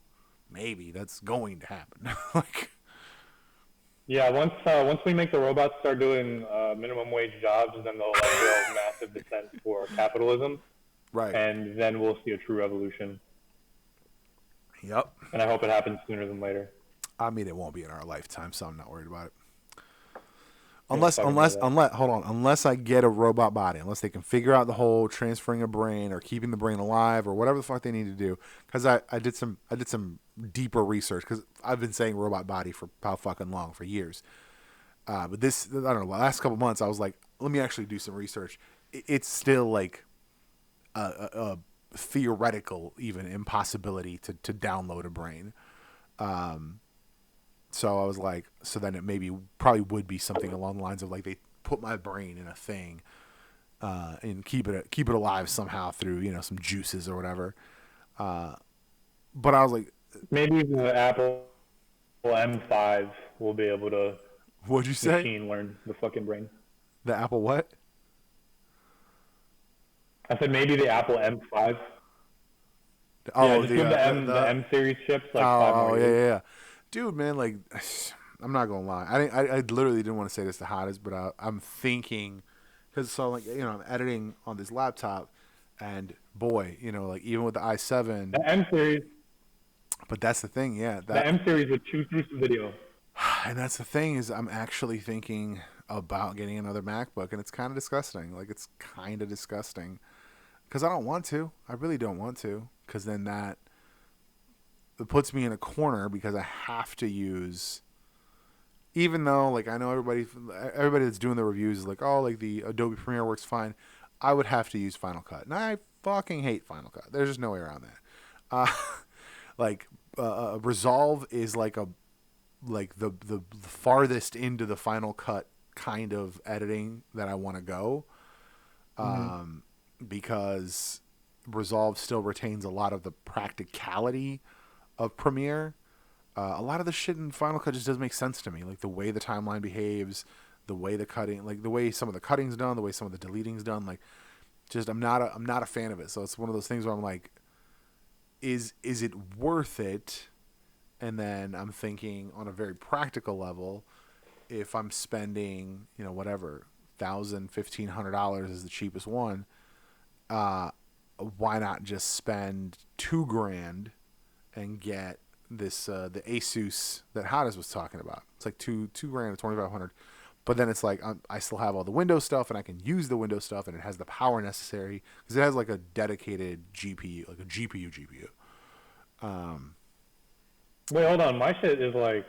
maybe. That's going to happen. Like. Yeah, once we make the robots start doing minimum wage jobs, then they'll like go massive descent for capitalism, Right. and then we'll see a true revolution. Yep. And I hope it happens sooner than later. I mean, it won't be in our lifetime, so I'm not worried about it. Unless Unless I get a robot body, unless they can figure out the whole transferring a brain or keeping the brain alive or whatever the fuck they need to do. Because I did some deeper research, because I've been saying robot body for how fucking long, for years. But this, I don't know, the last couple months I was like, let me actually do some research. It's still like a theoretical even impossibility to download a brain. So I was like, so then it probably would be something along the lines of like they put my brain in a thing, and keep it alive somehow through some juices or whatever. But I was like, maybe the Apple M5 will be able to what'd you say? machine learn the fucking brain. The Apple what? I said maybe the Apple M5. Oh, yeah, just give the M series chips like 5 more years. Yeah. Dude, man, like, I'm not gonna lie. I literally didn't want to say this the hottest, but I'm thinking, because I'm editing on this laptop, and boy, like even with the i7, The M series. But that's the thing, yeah. The M series would chew through some video. And that's the thing is I'm actually thinking about getting another MacBook, and it's kind of disgusting. Like it's kind of disgusting because I don't want to. I really don't want to because then that it puts me in a corner because I have to use. Even though like I know everybody that's doing the reviews is like, oh, like the Adobe Premiere works fine. I would have to use Final Cut, and I fucking hate Final Cut. There's just no way around that. Uh, like Resolve is like the farthest into the Final Cut kind of editing that I want to go, because Resolve still retains a lot of the practicality of Premiere. A lot of the shit in Final Cut just doesn't make sense to me, like the way the timeline behaves, the way the cutting, like the way some of the cutting's done, the way some of the deleting's done, like just I'm not a fan of it. So it's one of those things where I'm like, is it worth it? And then I'm thinking on a very practical level, if I'm spending, whatever, $1,000, $1,500 is the cheapest one, why not just spend $2,000 and get this the Asus that Hades was talking about? It's like $2,000 to $2,500, but then it's like I still have all the Windows stuff and I can use the Windows stuff and it has the power necessary because it has like a dedicated GPU, like a GPU. Wait, hold on. My shit is like,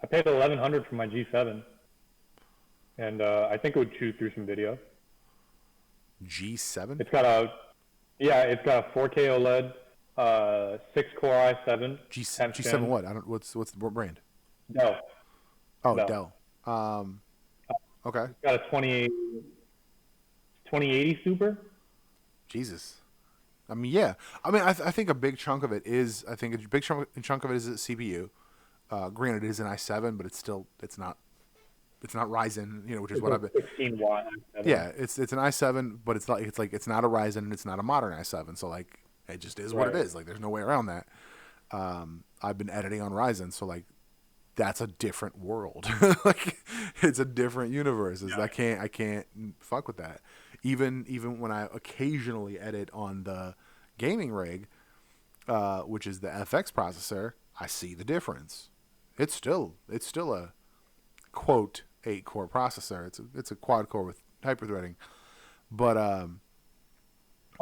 I paid $1,100 for my G7, and I think it would chew through some video. G7? It's got a 4K OLED, 6-core i7. G7 what? I don't. What brand? Dell. Oh, Dell. Dell. Okay. It's got a 2080 Super. Jesus. I mean, yeah. I mean, I think a big chunk of it is. I think a big chunk of it is the CPU. Granted, it is an i7, but it's not Ryzen. Which is It's what a I've been. 16-watt i7. Yeah, it's an i7, but it's not a Ryzen and it's not a modern i7. So like, it just is what it Right. is. Like, there's no way around that. I've been editing on Ryzen, so like, that's a different world. Like, it's a different universe. I can't fuck with that. Even when I occasionally edit on the gaming rig, which is the FX processor, I see the difference. It's still a quote 8-core processor. It's a quad core with hyperthreading, but Oh,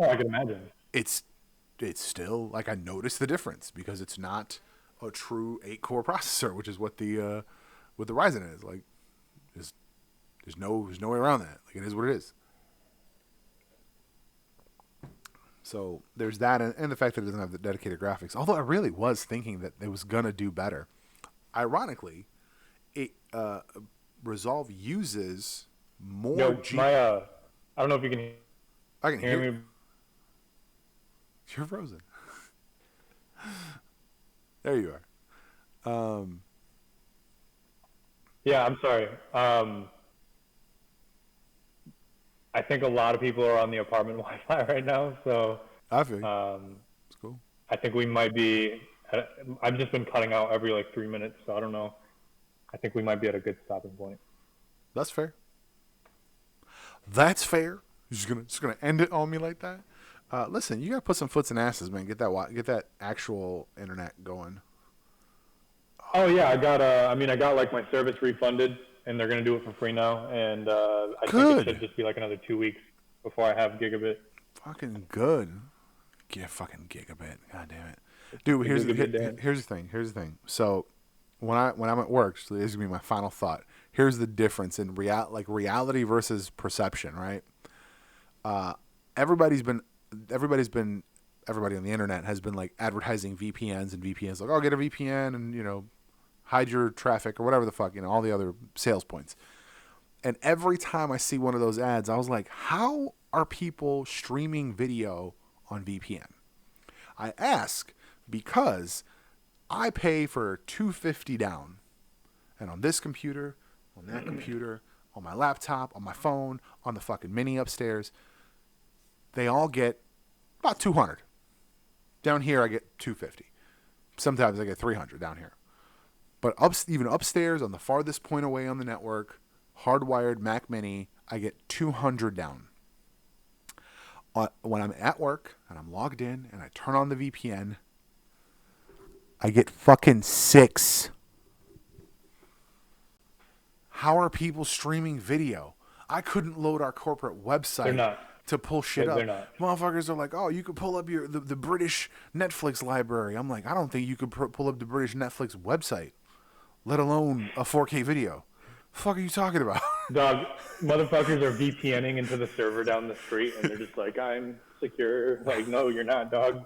I can imagine. it's still like I notice the difference because it's not a true 8-core processor, which is what the Ryzen is. Like, there's no way around that. Like, it is what it is. So there's that, and the fact that it doesn't have the dedicated graphics. Although I really was thinking that it was gonna do better. Ironically, it Resolve uses more. I don't know if you can I can hear hear me. You're frozen. There you are. Yeah, I'm sorry. I think a lot of people are on the apartment Wi-Fi right now, so I feel you. It's cool. I think we might be. I've just been cutting out every like 3 minutes, so I don't know. I think we might be at a good stopping point. That's fair. That's fair. You're just gonna end it on me like that. Listen, you gotta put some foots and asses, man. Get that actual internet going. Oh yeah, I got like my service refunded, and they're gonna do it for free now. And I Good. think it should just be like another 2 weeks before I have gigabit. Fucking good. Get fucking gigabit. God damn it, dude. Here's the thing. So when I'm at work, so this is gonna be my final thought. Here's the difference in reality versus perception, right? Everybody on the internet has been like advertising VPNs and VPNs, like, oh, get a VPN and hide your traffic or whatever the fuck, all the other sales points. And every time I see one of those ads, I was like, how are people streaming video on VPN? I ask because I pay for $250 down, and on this computer, on that computer, on my laptop, on my phone, on the fucking mini upstairs, they all get about 200. Down here, I get 250. Sometimes I get 300 down here. But even upstairs, on the farthest point away on the network, hardwired Mac Mini, I get 200 down. When I'm at work and I'm logged in and I turn on the VPN, I get fucking 6. How are people streaming video? I couldn't load our corporate They're website not. to pull shit They're up. not. Motherfuckers are like, oh, you could pull up the British Netflix library. I'm like, I don't think you could pull up the British Netflix website, let alone a 4K video. The fuck are you talking about? Dog, motherfuckers are VPNing into the server down the street, and they're just like, I'm secure. Like, no, you're not, dog.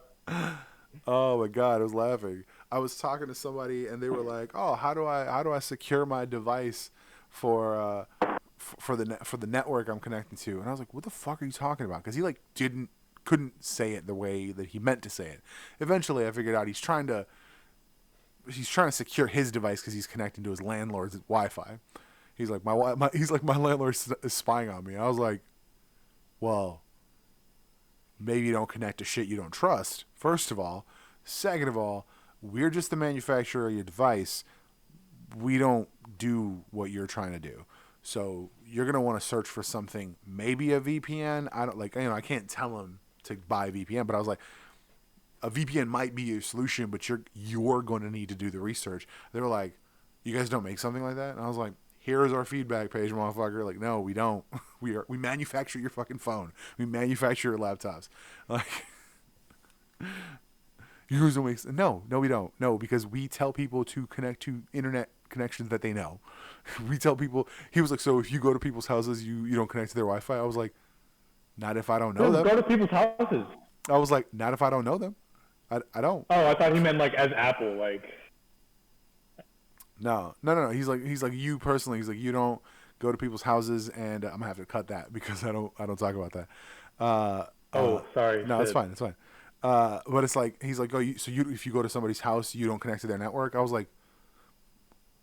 Oh my god, I was laughing. I was talking to somebody and they were like, "Oh, how do I secure my device for the network I'm connecting to?" And I was like, "What the fuck are you talking about?" Because he like couldn't say it the way that he meant to say it. Eventually, I figured out he's trying to secure his device because he's connecting to his landlord's Wi-Fi. He's like my landlord is spying on me. I was like, well, maybe you don't connect to shit you don't trust, first of all. Second of all, we're just the manufacturer of your device. We don't do what you're trying to do. So you're going to want to search for something, maybe a VPN. I can't tell him to buy a VPN, but I was like, a VPN might be your solution, but you're going to need to do the research. They were like, you guys don't make something like that? And I was like, here's our feedback page, motherfucker. Like, no, we don't. We manufacture your fucking phone. We manufacture your laptops. Like, you guys don't make no, we don't. No, because we tell people to connect to internet connections that they know. We tell people. He was like, so if you go to people's houses, you don't connect to their Wi-Fi. I was like, not if I don't know them. Go to people's houses. I was like, not if I don't know them. I don't. Oh, I thought he meant like as Apple, like. No. He's like you personally. He's like, you don't go to people's houses, and I'm gonna have to cut that because I don't talk about that. Sorry. No, it's fine. It's fine. But it's like he's like, if you go to somebody's house, you don't connect to their network. I was like,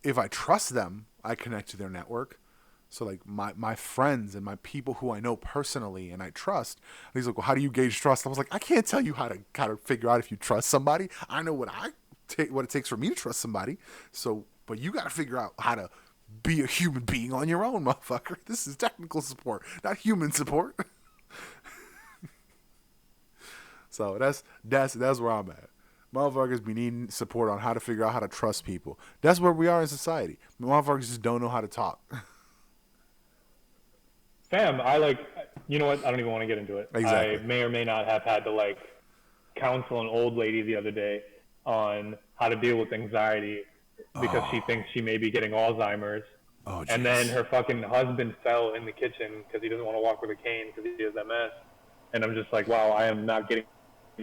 if I trust them, I connect to their network. So like my friends and my people who I know personally and I trust. And he's like, well, how do you gauge trust? I was like, I can't tell you how to figure out if you trust somebody. I know what it takes for me to trust somebody. So, but you got to figure out how to be a human being on your own, motherfucker. This is technical support, not human support. So that's where I'm at. Motherfuckers be needing support on how to figure out how to trust people. That's where we are in society. Motherfuckers just don't know how to talk. Fam, you know what? I don't even want to get into it. Exactly. I may or may not have had to counsel an old lady the other day on how to deal with anxiety because she thinks she may be getting Alzheimer's. Oh, and then her fucking husband fell in the kitchen because he doesn't want to walk with a cane because he has MS. And I'm just like, wow, I am not getting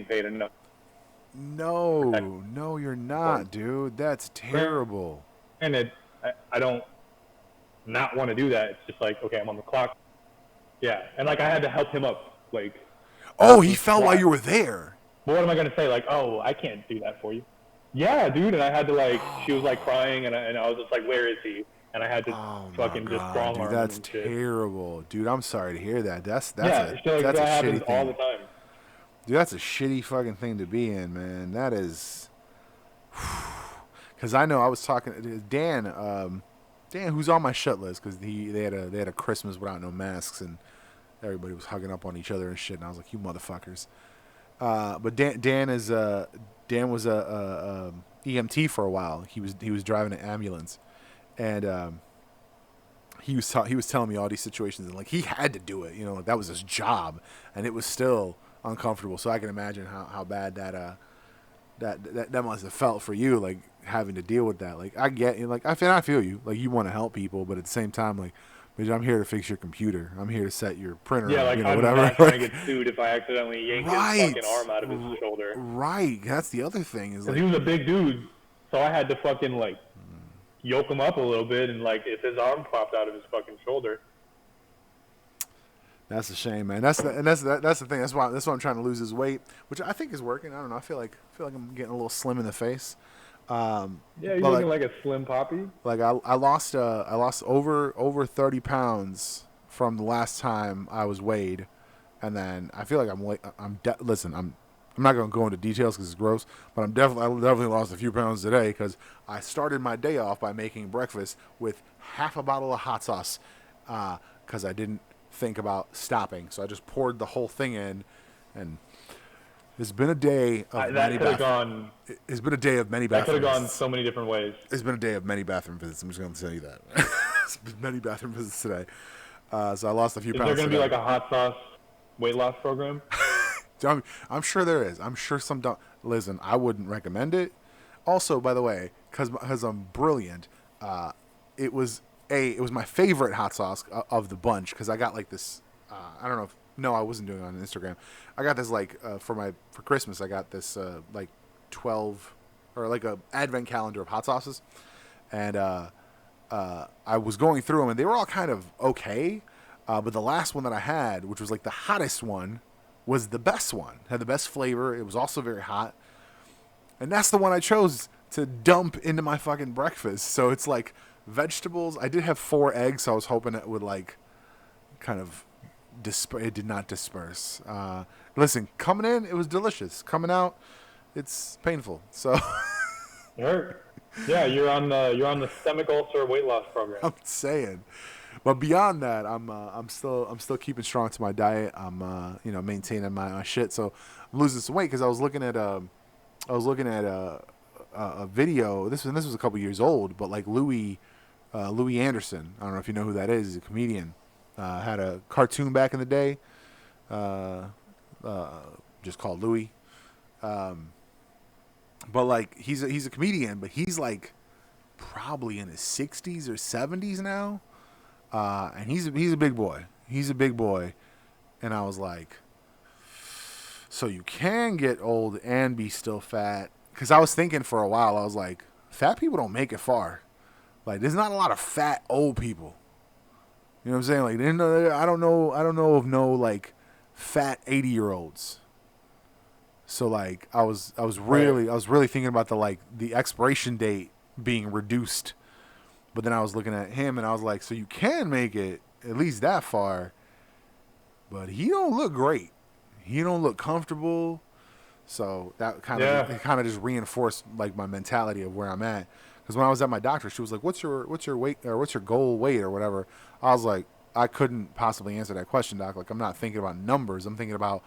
paid enough. No, you're not, dude. That's terrible. And I don't not want to do that. It's just like, okay, I'm on the clock. Yeah, and I had to help him up. Oh, he fell while you were there. But what am I gonna say? Oh, I can't do that for you. Yeah, dude. And I had to she was crying, and I was just like, where is he? And I had to just strong arm. That's terrible, dude. I'm sorry to hear that. That's that happens shitty all thing. the time. Dude, that's a shitty fucking thing to be in, man. That is. Because I know I was talking to Dan, who's on my shut list, because they had a Christmas without no masks and everybody was hugging up on each other and shit, and I was like, you motherfuckers. But Dan was a EMT for a while. He was driving an ambulance, and he was telling me all these situations, and he had to do it. That was his job, and it was still uncomfortable. So I can imagine how bad that must have felt for you, having to deal with that. I get you, I feel you. You want to help people, but at the same time, bitch, I'm here to fix your computer. I'm here to set your printer. Yeah, I'm whatever. Not trying to get sued if I accidentally yank his fucking arm out of his shoulder. Right. That's the other thing is he was a big dude, so I had to fucking yoke him up a little bit, and if his arm popped out of his fucking shoulder. That's a shame, man. That's the thing. That's why I'm trying to lose his weight, which I think is working. I don't know. I feel like I'm getting a little slim in the face. Yeah, you're looking like a slim poppy. I lost over 30 pounds from the last time I was weighed, and then I feel like I'm not gonna go into details because it's gross, but I definitely lost a few pounds today because I started my day off by making breakfast with half a bottle of hot sauce because I didn't think about stopping, so I just poured the whole thing in, and it's been a day of many bathroom visits. That could have gone so many different ways. It's been a day of many bathroom visits. I'm just going to tell you that. many bathroom visits today. So I lost a few Is pounds there going to be today. like a hot sauce weight loss program? I'm sure there is. I'm sure some don't. Listen, I wouldn't recommend it. Also, by the way, because I'm brilliant, it was my favorite hot sauce of the bunch because I got like this. I don't know if no, I wasn't doing it on Instagram. I got this like for Christmas. I got this like 12 or like a advent calendar of hot sauces, and I was going through them and they were all kind of okay, but the last one that I had, which was like the hottest one, was the best one. Had the best flavor. It was also very hot. And that's the one I chose to dump into my fucking breakfast. So it's like vegetables. I did have 4 eggs, so I was hoping it would like kind of it did not disperse. Listen, coming in, it was delicious. Coming out, it's painful. So It hurt. Yeah, you're on the stomach ulcer weight loss program. I'm saying. But beyond that, I'm still keeping strong to my diet. I'm maintaining my shit. So I'm losing some weight because I was looking at a video. This was a couple years old, but like Louis Anderson. I don't know if you know who that is. He's a comedian. Had a cartoon back in the day, just called Louis. But like he's a comedian, but he's like probably in his 60s or 70s now. And he's a big boy. He's a big boy. And I was like, so you can get old and be still fat. Because I was thinking for a while, I was like, fat people don't make it far. Like, there's not a lot of fat old people. You know what I'm saying? Like, I don't know of no like fat 80-year-olds. So like, I was really thinking about the expiration date being reduced. But then I was looking at him and I was like, so you can make it at least that far, but he don't look great. He don't look comfortable. So that kind of just reinforced like my mentality of where I'm at. Because when I was at my doctor, she was like, what's your weight or what's your goal weight or whatever? I was like, I couldn't possibly answer that question, doc. Like, I'm not thinking about numbers. I'm thinking about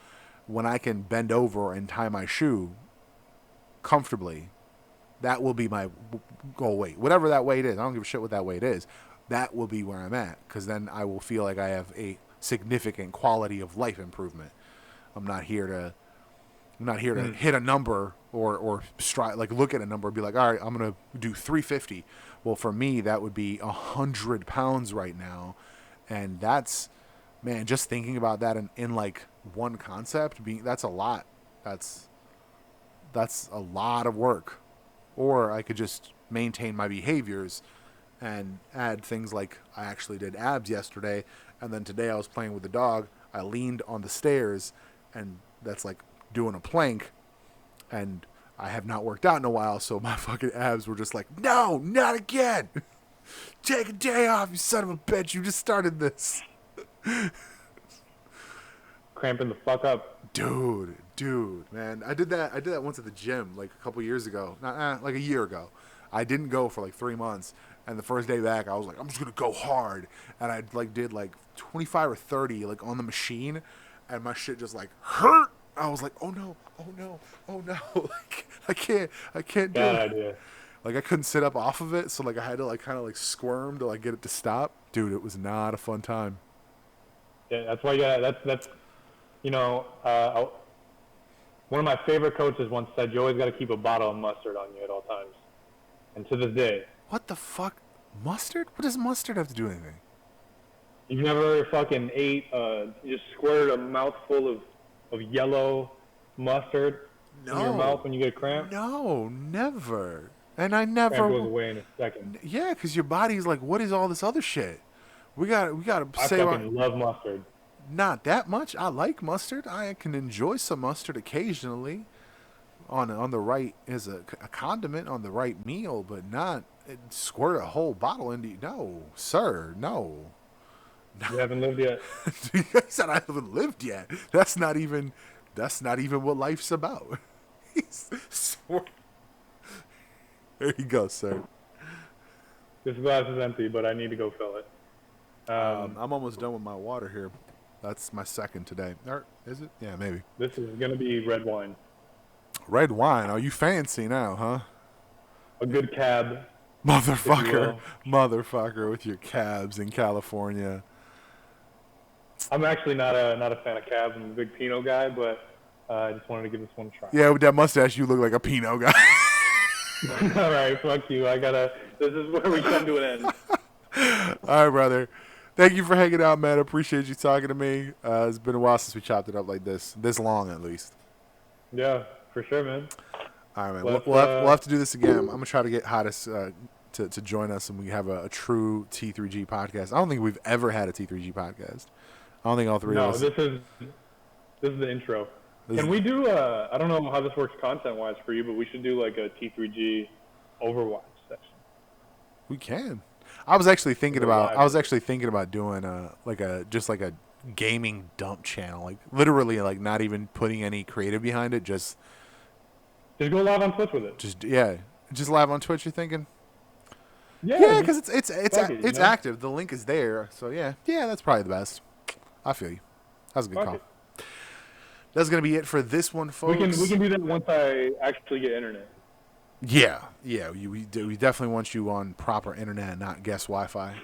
when I can bend over and tie my shoe comfortably. That will be my goal weight. Whatever that weight is. I don't give a shit what that weight is. That will be where I'm at. Because then I will feel like I have a significant quality of life improvement. I'm not here to hit a number or look at a number and be like, all right, I'm going to do 350. Well, for me, that would be 100 pounds right now. And that's, man, just thinking about that in like one concept, that's a lot. That's a lot of work. Or I could just maintain my behaviors and add things like I actually did abs yesterday. And then today I was playing with the dog. I leaned on the stairs and that's like doing a plank. And I have not worked out in a while. So my fucking abs were just like, no, not again. Take a day off, you son of a bitch. You just started this. Cramping the fuck up. Dude, man. I did that once at the gym like a couple years ago. Like a year ago. I didn't go for like 3 months. And the first day back, I was like, I'm just going to go hard. And I like did like 25 or 30 like on the machine. And my shit just like hurt. I was like, oh no. Like, I can't do it. Bad idea. Like I couldn't sit up off of it. So like I had to like kind of like squirm to like get it to stop. Dude, it was not a fun time. Yeah, that's why. Yeah, that's. You know, one of my favorite coaches once said, you always got to keep a bottle of mustard on you at all times. And to this day. What the fuck? Mustard? What does mustard have to do with anything? You've never fucking ate, just squirted a mouthful of yellow mustard in your mouth when you get a cramp? No, never. And I never. Cramp goes away in a second. Yeah, because your body's like, what is all this other shit? We got to I say. fucking love mustard. Not that much. I like mustard. I can enjoy some mustard occasionally, on the right as a condiment on the right meal, but not squirt a whole bottle into you. No, sir, no. You haven't lived yet. You said I haven't lived yet. That's not even what life's about. There you go, sir. This glass is empty, but I need to go fill it. I'm almost done with my water here. That's my second today. Or is it? Yeah, maybe. This is going to be red wine. Red wine. Are you fancy now, huh? A good cab. Motherfucker, will. motherfucker with your cabs in California. I'm actually not a fan of cabs. I'm a big Pinot guy, but I just wanted to give this one a try. Yeah, with that mustache, you look like a Pinot guy. All right, fuck you. This is where we come to an end. All right, brother. Thank you for hanging out, man. I appreciate you talking to me. It's been a while since we chopped it up like this long at least. Yeah, for sure, man. All right, man. Let's, We'll have to do this again. I'm gonna try to get Hottest to join us, and we have a true T3G podcast. I don't think we've ever had a T3G podcast. I don't think all three of us. No, this is the intro. This Can is- we do? I don't know how this works content-wise for you, but we should do like a T3G Overwatch session. We can. I was actually thinking We're about. live. I was actually thinking about doing just like a gaming dump channel, like literally like not even putting any creative behind it, just Just go live on Twitch with it. just live on Twitch. You're thinking? Yeah, just because it's fuck it, you know? active. The link is there, so yeah, that's probably the best. I feel you. That was a good fuck call. it. That's gonna be it for this one, folks. We can do that once I actually get internet. Yeah. We definitely want you on proper internet, not guest Wi-Fi.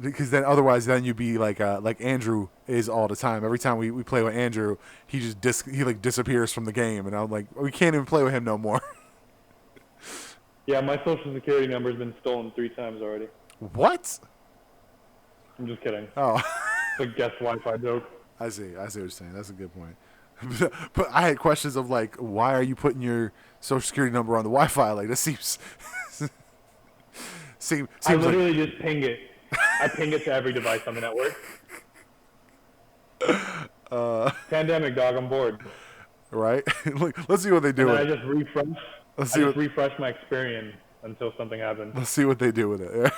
Because then otherwise, you'd be like Andrew is all the time. Every time we play with Andrew, he just disappears from the game, and I'm like, we can't even play with him no more. Yeah, my social security number's been stolen 3 times already. What? I'm just kidding. Oh, It's a guest Wi-Fi joke. I see what you're saying. That's a good point. But I had questions of like, why are you putting your social security number on the Wi-Fi? Like, that seems seems I like literally just ping it. I ping it to every device on the network. Pandemic, dog. I'm bored. right. Look, let's see what they do. And With I it. just refresh. Let's I see just what refresh my Experian until something happens. let's see what they do with it. Yeah.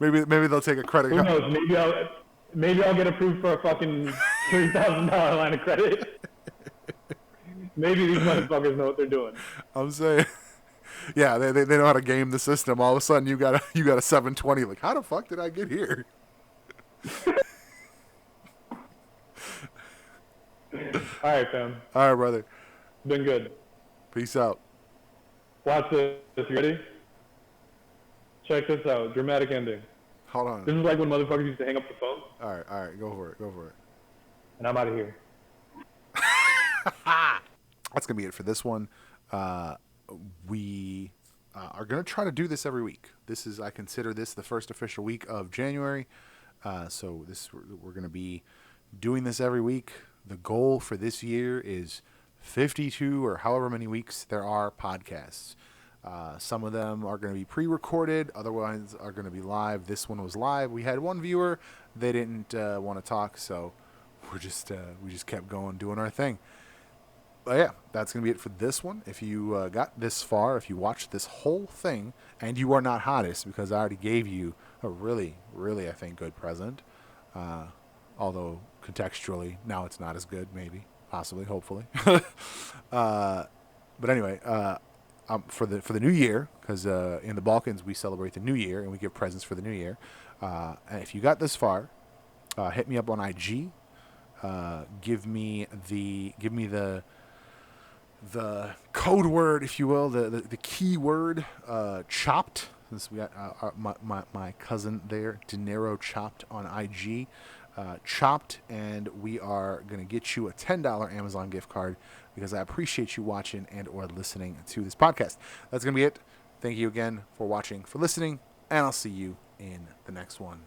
maybe they'll take a credit Who card. knows? Maybe I'll get approved for a fucking $3,000 line of credit. Maybe these motherfuckers know what they're doing. I'm saying, yeah, they know how to game the system. All of a sudden, you got a 720. Like, how the fuck did I get here? All right, fam. All right, brother. Been good. Peace out. Watch this. You ready? Check this out. Dramatic ending. Hold on. This is like when motherfuckers used to hang up the phone, All right. Go for it. and I'm out of here. That's gonna be it for this one. We are gonna try to do this every week. I consider this the first official week of January. So we're gonna be doing this every week. The goal for this year is 52 or however many weeks there are podcasts. Some of them are going to be pre-recorded, other ones are going to be live. This one was live. We had one viewer; they didn't want to talk, so we just kept going, doing our thing. But yeah, that's going to be it for this one. If you got this far, if you watched this whole thing, and you are not Hottest, because I already gave you a really, really, I think, good present. Although contextually, now it's not as good, maybe, possibly, hopefully. But anyway, for the new year, because in the Balkans we celebrate the new year and we give presents for the new year. And if you got this far, hit me up on IG. Give me the code word, if you will, the key word, chopped. Since we got my cousin there, De Niro Chopped on IG. Chopped, and we are going to get you a $10 Amazon gift card because I appreciate you watching and or listening to this podcast. That's going to be it. Thank you again for watching, for listening, and I'll see you in the next one.